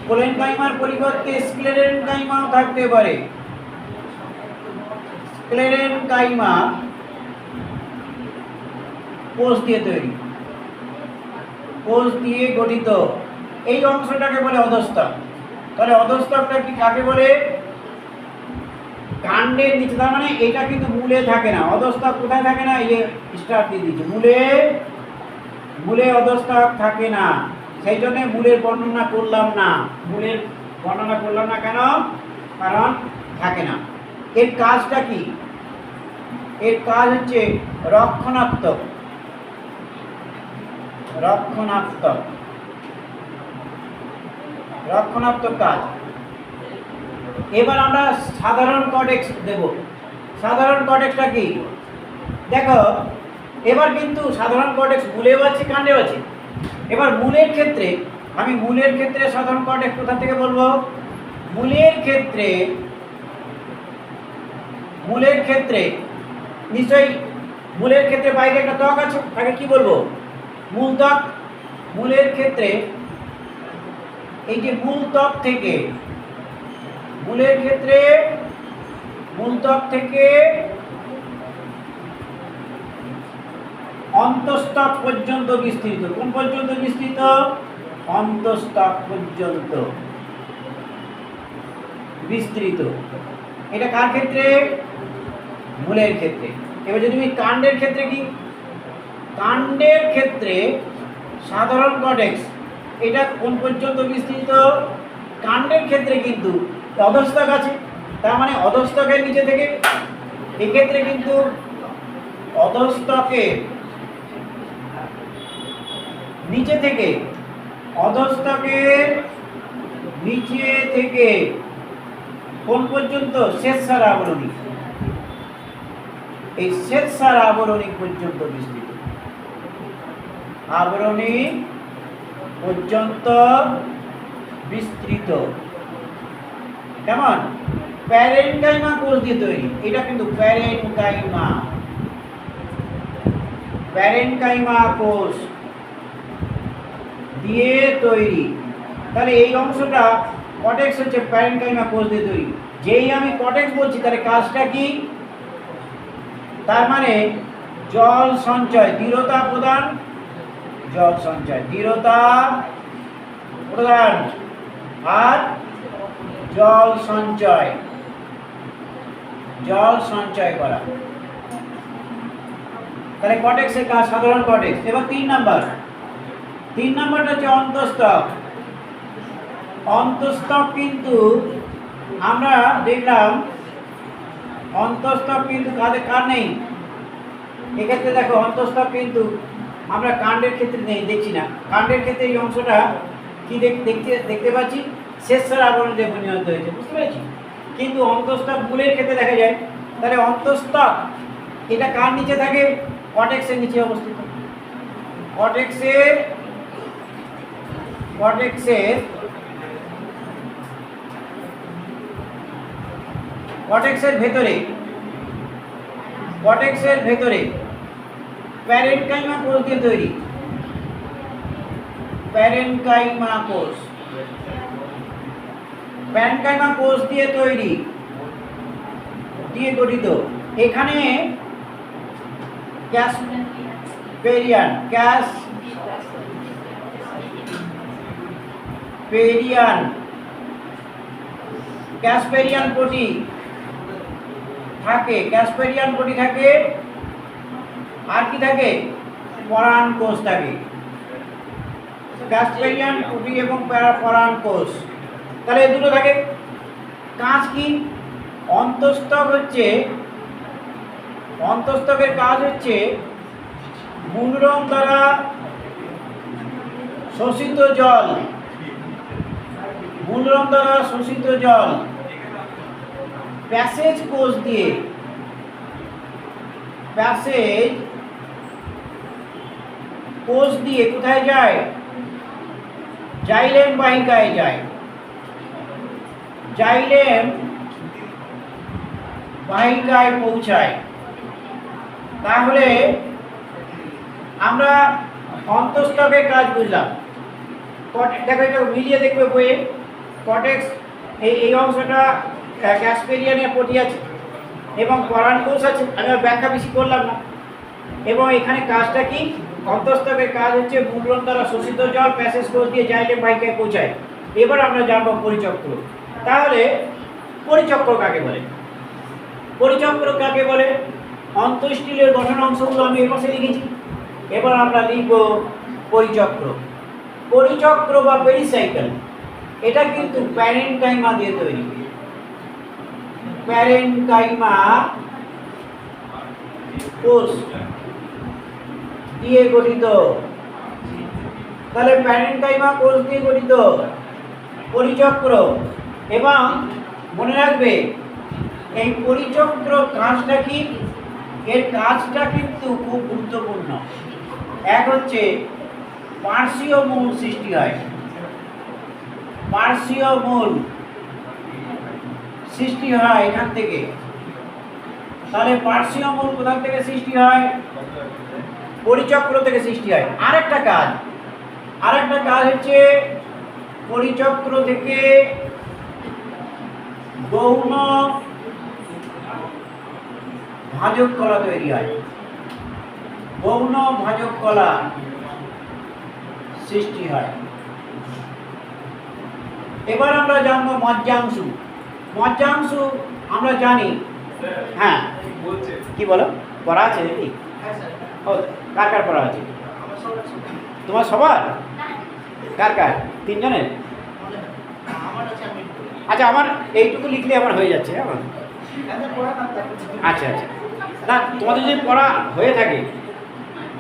কোলেনকাইমার পরিবর্তে স্ক্লেরেনকাইমাও থাকতে পারে। স্ক্লেরেনকাইমা কোষ দিয়ে তৈরি, কোষ দিয়ে গঠিত। এই অংশটাকে বলে অধস্তক। তাহলে অধস্তকটা কি কাকে বলে? কাণ্ডের নিচে, তার মানে এটা কিন্তু মূলে থাকে না। অধস্তক কোথায় থাকে না? এই যে স্টার দিয়ে দিচ্ছে, মূলে অধস্তক থাকে না। সেই জন্য মূলের বর্ণনা করলাম না। মূলের বর্ণনা করলাম না কেন? কারণ থাকে না। এর কাজটা কি? এর কাজ হচ্ছে রক্ষণাত্মক। রক্ষণাত্মক কাজ। এবার আমরা সাধারণ কর্টেক্স দেব। সাধারণ কর্টেক্সটা কি? দেখো, এবার কিন্তু সাধারণ কর্টেক্স মূলেও আছে, কাণ্ডেও আছে। এবার মূলের ক্ষেত্রে সাধারণ কর্টেক্স কোথা থেকে বলবো? মূলের ক্ষেত্রে নিশ্চয়ই মূলের ক্ষেত্রে বাইরে একটা ত্বক আছে, তাকে কি বলবো? মূল ত্বক। মূলের ক্ষেত্রে এই যে মূল ত্বক থেকে অন্তঃস্তক পর্যন্ত বিস্তৃত। কোন পর্যন্ত বিস্তৃত? অন্তঃস্তক পর্যন্ত বিস্তৃত। এটা কার ক্ষেত্রে? মূলের ক্ষেত্রে। এবার যদি তুমি কাণ্ডের ক্ষেত্রে কি? কাণ্ডের ক্ষেত্রে সাধারণ কর্টেক্স এটা কোন পর্যন্ত বিস্তৃত? কাণ্ডের ক্ষেত্রে কিন্তু অধস্তক আছে, তার মানে অধস্তকের নিচে থেকে, এক্ষেত্রে কিন্তু অধস্তকের নিচে থেকে কোন পর্যন্ত? শেষসার আবরণী। এই শেষসার আবরণী পর্যন্ত বিস্তৃত। আবরণী পর্যন্ত বিস্তৃত। কেমন? প্যারেনকাইমা কোষ দিয়ে তৈরি। এটা কিন্তু প্যারেনকাইমা কোষ দিয়ে তৈরি। তাহলে এই অংশটা কর্টেক্স হচ্ছে প্যারেনকাইমা কোষ দিয়ে তৈরি। যেই আমি কর্টেক্স বলছি তাহলে কাজটা কি? তার মানে জল সঞ্চয়, দৃঢ়তা প্রদান, আর জল সঞ্চয় করা। তাহলে কর্টেক্সের কাজ সাধারণ কর্টেক্স। এবার 3 নাম্বারটা হচ্ছে অন্তঃস্তক। অন্তঃস্তক কিন্তু আমরা দেখলাম অন্তঃস্তক কিন্তু কার নেই? এক্ষেত্রে দেখো অন্তঃস্তক কিন্তু আমরা কাণ্ডের ক্ষেত্রে দেখছি না। কাণ্ডের ক্ষেত্রে এই অংশটা কি দেখতে পাচ্ছি? শেষসার আবরণ দিয়ে পরিণত হয়েছে, বুঝতে পেরেছি? কিন্তু অন্তঃস্তক মূলের ক্ষেত্রে দেখা যায়। তাহলে অন্তঃস্তক এটা কার নিচে থাকে? কর্টেক্সের নিচে অবস্থিত। কর্টেক্সের ভেতরে প্যারেনকাইমা কোষ দিয়ে তৈরি। প্যারেনকাইমা কোষ দিয়ে তৈরি, দিয়ে গঠিত। এখানে ক্যাসপেরিয়ান পটি থাকে। আর কি থাকে? পরাণ কোষ থাকে। ক্যাসপেরিয়ান পটি এবং পরাণ কোষ, তাহলে এই দুটো থাকে। কাজ কি? অন্তঃস্তকের কাজ হচ্ছে মূলরম দ্বারা শোষিত জল প্যাসেজ কোষ দিয়ে কোথায় যায়? জাইলেম বাহিকায় যায়। জাইলেম বাহিকায় পৌঁছায়। তাহলে আমরা অন্তঃস্তকের কাজ বুঝলাম। দেখো এটা মিলিয়ে দেখবে বইয়ে। কর্টেক্স এই অংশটা ক্যাসপেরিয়ানের পটি আছে এবং পরাণ কোষ আছে। আমি আর ব্যাখ্যা বেশি করলাম না। এবং এখানে কাজটা কি? অন্তঃস্তকের কাজ হচ্ছে মূলরম দ্বারা শোষিত জল প্যাসেজ কোষ দিয়ে জাইলেম বাহিকায় পৌঁছায়। এবার আমরা জানবো পরিচক্র। তাহলে পরিচক্র কাকে বলে? পরিচক্র কাকে বলে? অন্তঃস্টিলের গঠন অংশগুলো আমি এর পাশে লিখেছি। এবার আমরা লিখব পরিচক্র। পরিচক্র বা পেরিসাইকেল এটা কিন্তু প্যারেনকাইমা দিয়ে তৈরি। প্যারেনকাইমা কোষ দিয়ে গঠিত। তাহলে প্যারেনকাইমা কোষ দিয়ে গঠিত পরিচক্র। এবং মনে রাখবে এই পরিচক্র কাজটা কি? এর কাজটা কিন্তু খুব গুরুত্বপূর্ণ। এক হচ্ছে পার্শ্বীয় মূল সৃষ্টি হয়। পার্শ্বীয় মূল সৃষ্টি হয় এখান থেকে। তাহলে পার্শ্বীয় মূল কোথা থেকে সৃষ্টি হয়? পরিচক্র থেকে সৃষ্টি হয়। আরেকটা কাজ হচ্ছে পরিচক্র থেকে গৌণ ভাজক কলা তৈরি হয়। গৌণ ভাজক কলা সৃষ্টি হয়। এবার আমরা জানবো মজ্জাংশু। মজ্জাংশু আমরা জানি। হ্যাঁ কি বলো? পড়া আছে নাকি? ও কার কার পড়া আছে? তোমার সবার? কার কার? তিনজনের? আচ্ছা আমার এইটুকু লিখলে আমার হয়ে যাচ্ছে। আমার আচ্ছা আচ্ছা না, তোমাদের যদি পড়া হয়ে থাকে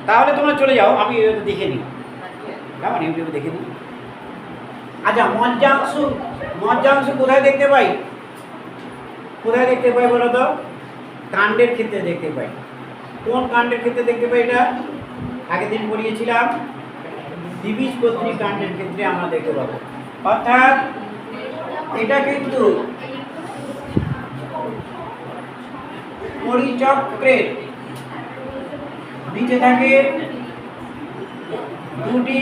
তাহলে তোমরা চলে যাও, আমি দেখে নিই। কেমন ইউটিউবে দেখে নিই। আচ্ছা মজ্জাংশু কোথায় দেখতে পাই? কোথায় দেখতে পাই বলো তো? কাণ্ডের ক্ষেত্রে দেখতে পাই। কোন কাণ্ডের ক্ষেত্রে দেখতে পাই? এটা আগের দিন পড়িয়েছিলাম, দ্বিবীজপত্রী কাণ্ডের ক্ষেত্রে আমরা দেখতে পাবো। অর্থাৎ এটা কিন্তু পরিচক্রের নিচে থাকে দুটি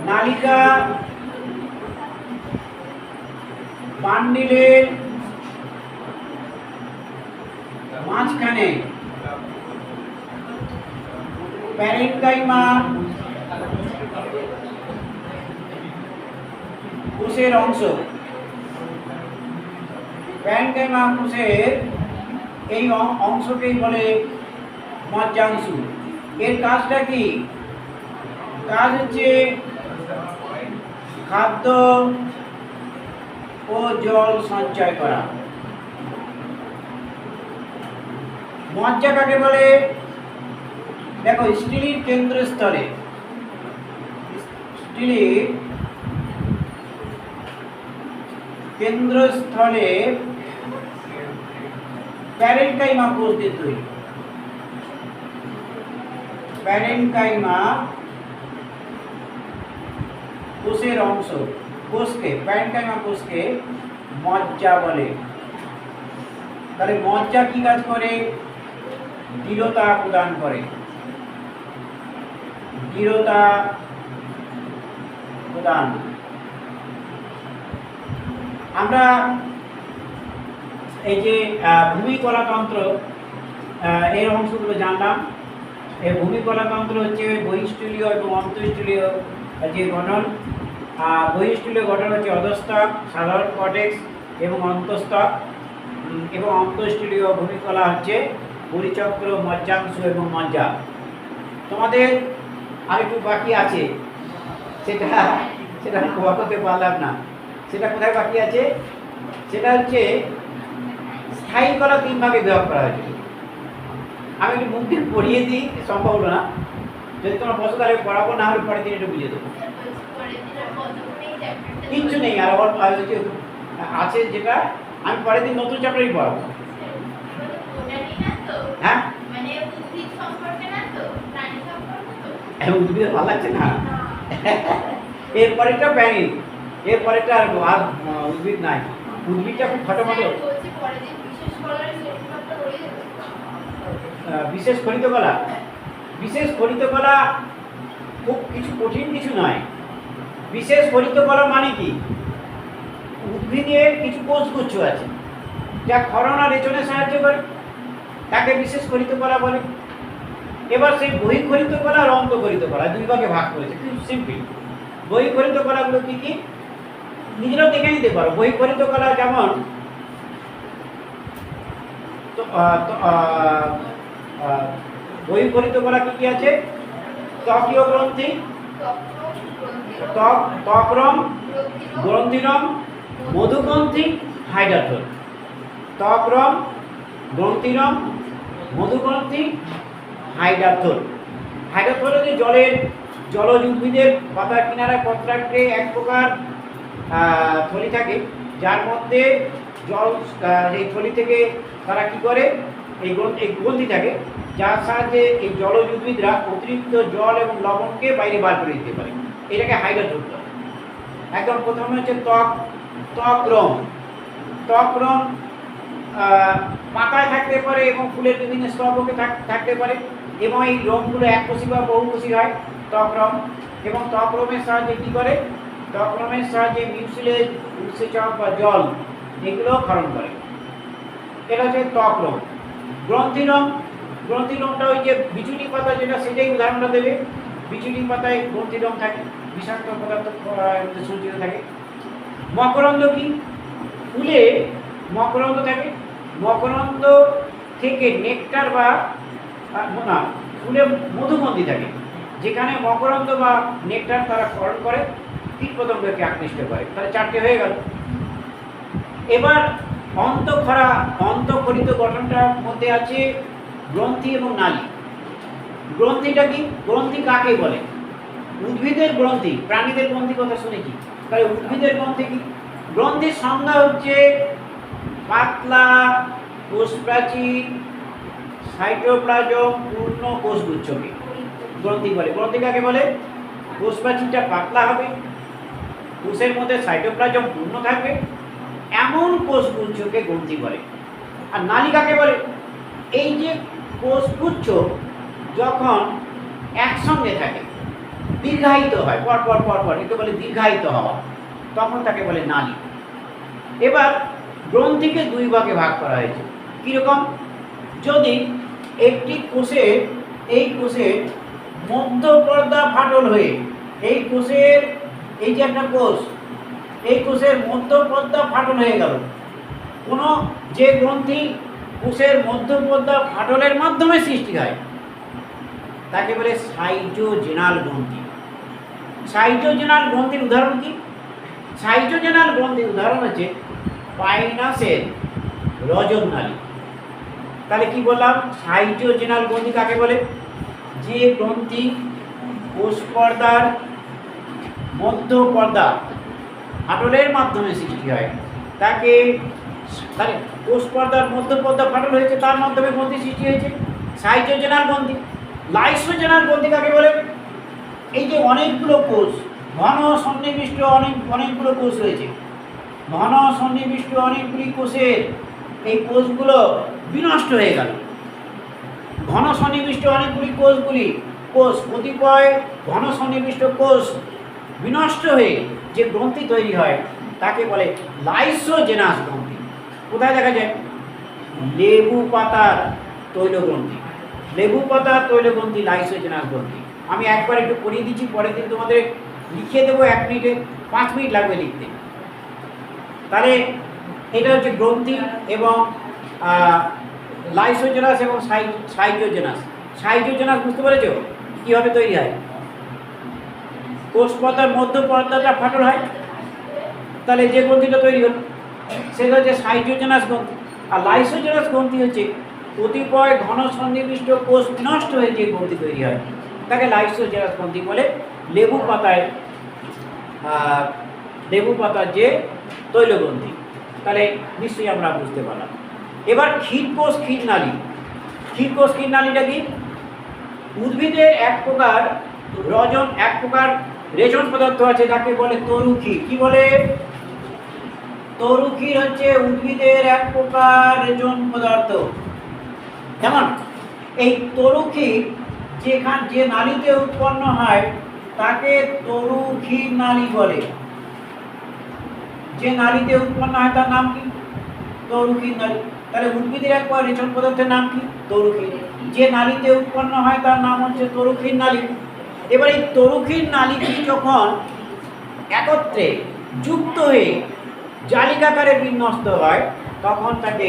নালিকা বান্ডিলের মাঝখানে প্যারেনকাইমা কোষের অংশ। প্যারেনকাইমা কোষের এই অংশকেই বলে মজ্জাংশু। এর কাজটা কি? কাজ হচ্ছে খাদ্য ও জল সঞ্চয় করা। মজ্জা কাকে বলে? দেখো স্টিলির কেন্দ্রস্থলে, স্টিলির কেন্দ্রস্থলে প্যারেনকাইমা কোষ দিয়ে তৈরি। প্যারেনকাইমা কোষের অংশ। প্যারেনকাইমা কোষকে মজ্জা বলে। তাহলে মজ্জা কি কাজ করে? দৃঢ়তা প্রদান করে। দৃঢ়তা প্রদান। আমরা এই যে ভূমিকলাতন্ত্র এর অংশগুলো জানলাম। এই ভূমিকলাতন্ত্র হচ্ছে বহিঃস্থলীয় এবং অন্তঃস্থলীয় যে গঠন। বহিঃস্থলীয় গঠন হচ্ছে অধস্তক, সাধারণ কর্টেক্স এবং অন্তঃস্তক। এবং অন্তঃস্থলীয় ভূমিকলা হচ্ছে পরিচক্র, মজ্জাংশু এবং মজ্জা। তোমাদের আরেকটু বাকি আছে, সেটা করতে পারলাম না। সেটা কোথায় বাকি আছে? সেটা হচ্ছে স্থায়ী কলা 3 ভাগে বিভাগ করা হয়েছে। আমি একটু মুখ দিয়ে পড়িয়ে দিই, সম্ভব হলো না। যদি তোমরা বসো তাহলে পড়াবো, না হলে পরের দিন একটু বুঝিয়ে দেবো। কিচ্ছু নেই, আর আছে যেটা আমি পরের দিন নতুন চ্যাপ্টারই পড়াবো। হ্যাঁ উদ্ভিদ ভালো লাগছে না। এরপরেরটা প্যানিক, এরপরেরটা আর উদ্ভিদ নাই। উদ্ভিদটা খুব ফটোফটো। বিশেষ খরিত কলা, বিশেষ খরিত কলা খুব কিছু কঠিন কিছু নয়। বিশেষ খরিত কলা মানে কি? উদ্ভিদের কিছু কোষগুচ্ছ আছে যা ক্ষরণ আর রেচনে সাহায্য করে, তাকে বিশেষ খরিত কলা বলে। এবার সেই বহিঃখরিত কলা আর অন্তঃখরিত কলা 2 ভাগে ভাগ করেছে। খুব সিম্পল। বহিঃখরিত কলাগুলো কি কি নিজেরাও দেখে নিতে পারো। বহিঃখরিত কলা যেমন তো বহিঃকলিত করা কি কি আছে? ত্বকীয় গ্রন্থি, ত্বকরম, গ্রন্থিরম, মধুগ্রন্থি, হাইডাথল। ত্বকরম, গ্রন্থিরম, মধুগ্রন্থি, হাইডাথল। হাইডাথল হচ্ছে জলজ উদ্ভিদের পাতার কিনারায় পত্রাগ্রে এক প্রকার থলি থাকে, যার মধ্যে জল এই থলি থেকে তারা কি করে, এই গ্রন্থি থাকে, যার সাহায্যে এই জলজ উদ্ভিদরা অতিরিক্ত জল এবং লবণকে বাইরে বার করে দিতে পারে। এটাকে হাইড্রোজল বলে। একদম প্রথমে হচ্ছে ত্বকরম। ত্বকরম পাতায় থাকতে পারে এবং ফুলের বিভিন্ন স্তবকে থাকতে পারে, এবং এই রোমগুলো এককোষী বা বহুকোষী হয় ত্বকরম। এবং ত্বকরমের সাহায্যে কী করে? ত্বকরমের সাহায্যে মিউসিলেজ, উৎসেচক বা জল এগুলো ক্ষরণ করে। এটা হচ্ছে ত্বকরম। গ্রন্থিরম, গ্রন্থিরমটা ওই যে বিচুলি পাতা যেটা, সেটাই উদাহরণটা দেবে। বিচুলি পাতায় গ্রন্থিরম থাকে, বিষাক্ত পদার্থ সঞ্চিত থাকে। মকরন্দ কি? ফুলে মকরন্দ থাকে। মকরন্দ থেকে নেকটার বা না, ফুলে মধুগ্রন্থি থাকে, যেখানে মকরন্দ বা নেকটার তারা ক্ষরণ করে কীটপতঙ্গকে আকৃষ্ট করে। তাহলে চারটে হয়ে গেল। এবার অন্তঃক্ষরিত গঠনটার মধ্যে আছে গ্রন্থি এবং নালী। গ্রন্থিটা কি? গ্রন্থি কাকে বলে? উদ্ভিদের গ্রন্থি, প্রাণীদের গ্রন্থি কথা শুনেছি, তাহলে উদ্ভিদের গ্রন্থি কি? গ্রন্থির সংজ্ঞা হচ্ছে পাতলা কোষপ্রাচীর, সাইটোপ্লাজম পূর্ণ কোষগুচ্ছকে গ্রন্থি বলে। গ্রন্থি কাকে বলে? কোষপ্রাচীরটা পাতলা হবে, কোষের মধ্যে সাইটোপ্লাজম পূর্ণ থাকবে, এমন কোষগুচ্ছকে গ্রন্থি বলে। আর নালী কাকে বলে? এই যে কোষগুচ্ছ যখন একসঙ্গে থাকে, দীর্ঘায়িত হয়, পরপর পরপর, একে বলে দীর্ঘায়িত হওয়া, তখন তাকে বলে নালী। এবার গ্রন্থিকে দুই ভাগে ভাগ করা হয়েছে। কীরকম? যদি একটি কোষের, এই কোষের মধ্যপর্দা ফাটল হয়ে, এই কোষের, এই যে একটা কোষ, এই কোষের মধ্যপর্দা ফাটল হয়ে গেল, কোনো যে গ্রন্থি কোষের মধ্যপর্দা ফাটলের মাধ্যমে সৃষ্টি হয় তাকে বলে সাইটোজেনাল গ্রন্থি। সাইটোজেনাল গ্রন্থির উদাহরণ কি? সাইটোজেনাল গ্রন্থির উদাহরণ হচ্ছে পাইনাসের রজন নালী। তাহলে কি বললাম? সাইটোজেনাল গ্রন্থি কাকে বলে? যে গ্রন্থি কোষ পর্দার মধ্যপর্দা ফাটলের মাধ্যমে সৃষ্টি হয় তাকে, তাহলে কোষ পর্দার মধ্যপর্দা ফাটল হয়েছে, তার মাধ্যমে গ্রন্থি সৃষ্টি হয়েছে, সাইটোজেনাল গ্রন্থি। লাইসোজেনাল গ্রন্থি কাকে বলে? এই যে অনেকগুলো কোষ, ঘন সন্নিবিষ্ট অনেকগুলো কোষ রয়েছে, ঘন সন্নিবিষ্ট অনেকগুলি কোষের এই কোষগুলো বিনষ্ট হয়ে গেল। ঘন সন্নিবিষ্ট অনেকগুলি কোষ কতিপয় ঘন সন্নিবিষ্ট কোষ বিনষ্ট হয়ে যে গ্রন্থি তৈরি হয় তাকে বলে লাইসোজেনাস গ্রন্থি। কোথায় দেখা যায়? লেবু পাতার তৈলগ্রন্থি। লেবু পাতার তৈলগ্রন্থি লাইসোজেনাস গ্রন্থি। আমি একবার একটু পড়িয়ে দিচ্ছি, পরের দিন তোমাদের লিখিয়ে দেবো, 1 মিনিটে, 5 মিনিট লাগবে লিখতে। তাহলে এটা হচ্ছে গ্রন্থি এবং লাইসোজেনাস এবং সাইটোজেনাস। সাইটোজেনাস বুঝতে পেরেছ কীভাবে তৈরি হয়? কোষ পর্দার মধ্যপর্দাটা ফাটল হয়, তাহলে যে গ্রন্থিটা তৈরি হল সেটা হচ্ছে সাইটোজেনাস গ্রন্থি। আর লাইসোজেনাস গ্রন্থি হচ্ছে কতিপয় ঘন সন্নিবিষ্ট কোষ নষ্ট হয়ে যে গ্রন্থি তৈরি হয় তাকে লাইসোজেনাস গ্রন্থি বলে। লেবু পাতার যে তৈলগ্রন্থি, তাহলে নিশ্চয়ই আমরা বুঝতে পারলাম। এবার ক্ষীরকোষ ক্ষীরনালী। ক্ষীরকোষ ক্ষীরনালীটা কি? উদ্ভিদের এক প্রকার রেচন পদার্থ আছে যাকে বলে তরুক্ষীর। কি বলে? তরুক্ষীর হচ্ছে উদ্ভিদের এক প্রকার রেচন পদার্থ। যেমন এই তরুক্ষীর যে নালীতে উৎপন্ন হয় তাকে তরুক্ষীর নালী বলে। যে নালীতে উৎপন্ন হয় তার নাম কি? তরুক্ষীর নালী। তাহলে উদ্ভিদের এক প্রকার রেচন পদার্থের নাম কি? তরুক্ষীর। যে নালীতে উৎপন্ন হয় তার নাম হচ্ছে তরুক্ষীর নালী। এবার এই তরুক্ষীর নালীটি যখন একত্রে যুক্ত হয়ে জালিকাকারে বিন্যস্ত হয় তখন তাকে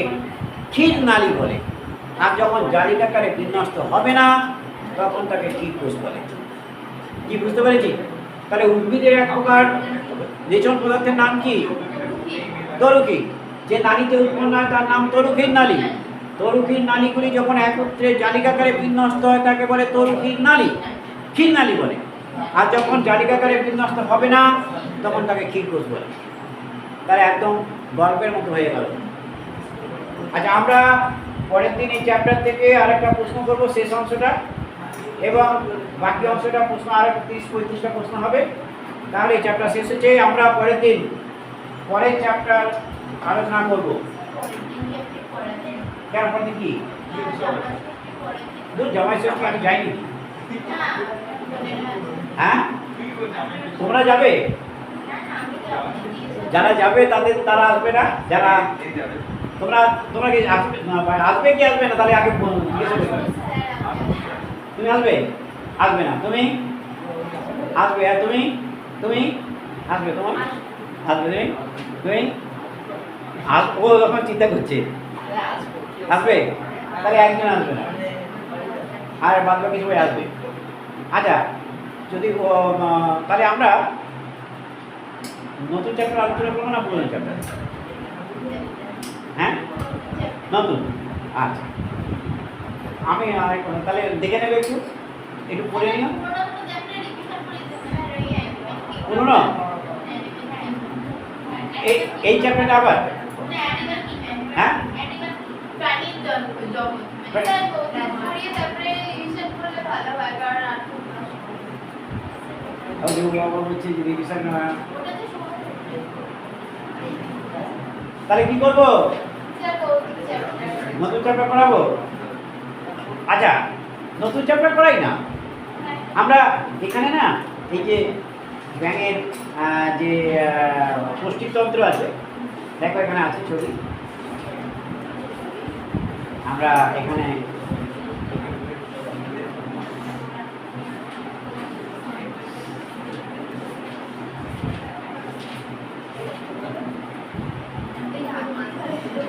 ক্ষীর নালী বলে। আর যখন জালিকাকারে বিন্যস্ত হবে না তখন তাকে ক্ষীরকোষ বলে। কি বুঝতে পেরেছি? তাহলে উদ্ভিদের এক প্রকার রেচন পদার্থের নাম কি? তরুক্ষীর। যে নালীতে উৎপন্ন হয় তার নাম তরুক্ষীর নালী। তরুক্ষীর নালীগুলি যখন একত্রে জালিকাকারে বিন্যস্ত হয় তাকে বলে তরুক্ষীর নালী, ক্ষীর নালী বলে। আর যখন জালিকাকারে বিন্যস্ত হবে না তখন তাকে ক্ষীরকোষ বলে। তাহলে একদম গল্পের মতো হয়ে গেল। আচ্ছা, আমরা পরের দিন এই চ্যাপ্টার থেকে আরেকটা প্রশ্ন করবো, শেষ অংশটা, এবং বাকি অংশটা প্রশ্ন আর 30-35টা প্রশ্ন হবে। তাহলে এই চ্যাপ্টার শেষ হচ্ছে। আমরা পরের দিন পরের চ্যাপ্টার আলোচনা করব। কেন পরের দিন কি দূর জামাই ষষ্ঠী? আমি যাইনি। হ্যাঁ, তোমরা যাবে? যারা যাবে তারা আসবে না? যারা তোমরা কি আসবে কি আসবে না? তাহলে আগে জিজ্ঞেস করবে। তুমি আসবে? আসবে না? তুমি আসবে? আর তুমি তুমি আসবে? তোমার আসবে? তুমি ও যখন চিন্তা করছে আসবে, তাহলে একজন আসবে না, আর বাদ বাকি সবাই আসবে। আচ্ছা, যদি তাহলে আমরা নতুন চ্যাপ্টার আলোচনা করবো না পুরনো চ্যাপ্টার? হ্যাঁ, নতুন। আচ্ছা, আমি তাহলে দেখে নেবে, একটু পড়ে নিও। পুরনো এই চ্যাপ্টারটা আবার? হ্যাঁ, বলছি রিভিশন। তাহলে কি করবো? নতুন চ্যাপ্টার করাবো? আচ্ছা, নতুন চ্যাপ্টার করাই না আমরা এখানে না। এই যে ব্যাঙের যে পুষ্টিতন্ত্র আছে, দেখো এখানে আছে ছবি। আমরা এখানে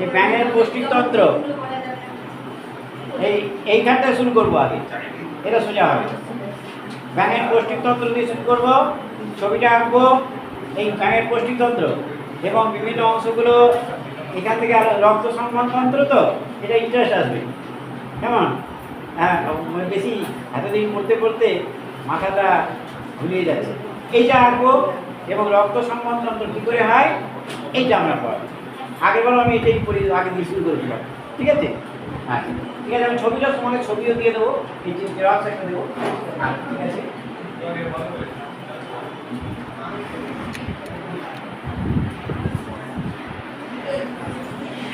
এই ব্যাঙের পুষ্টিতন্ত্র এইখানটা শুরু করবো আগে, এটা সোজা হবে। ব্যাঙের পৌষ্টিকতন্ত্র দিয়ে শুরু করবো, ছবিটা আঁকবো এই ব্যাঙের পৌষ্টিকতন্ত্র এবং বিভিন্ন অংশগুলো এখান থেকে রক্ত সংবহনতন্ত্র, তো এটা ইন্টারেস্ট আসবে। কেমন? হ্যাঁ, বেশি এতদিন পড়তে পড়তে মাথাটা ভুলিয়ে যাচ্ছে। এইটা আঁকবো এবং রক্ত সংবহনতন্ত্র কী করে হয় এইটা আমরা পড়াবো। আগের বার আমি এটাই পড়ি, আগে দিয়ে শুরু করেছিলাম। ঠিক আছে? হ্যাঁ, ঠিক আছে। আমি ছবিটা তোমাকে ছবিও দিয়ে দেবো, এই যে জেরক্স একটা দেবো। ঠিক আছে।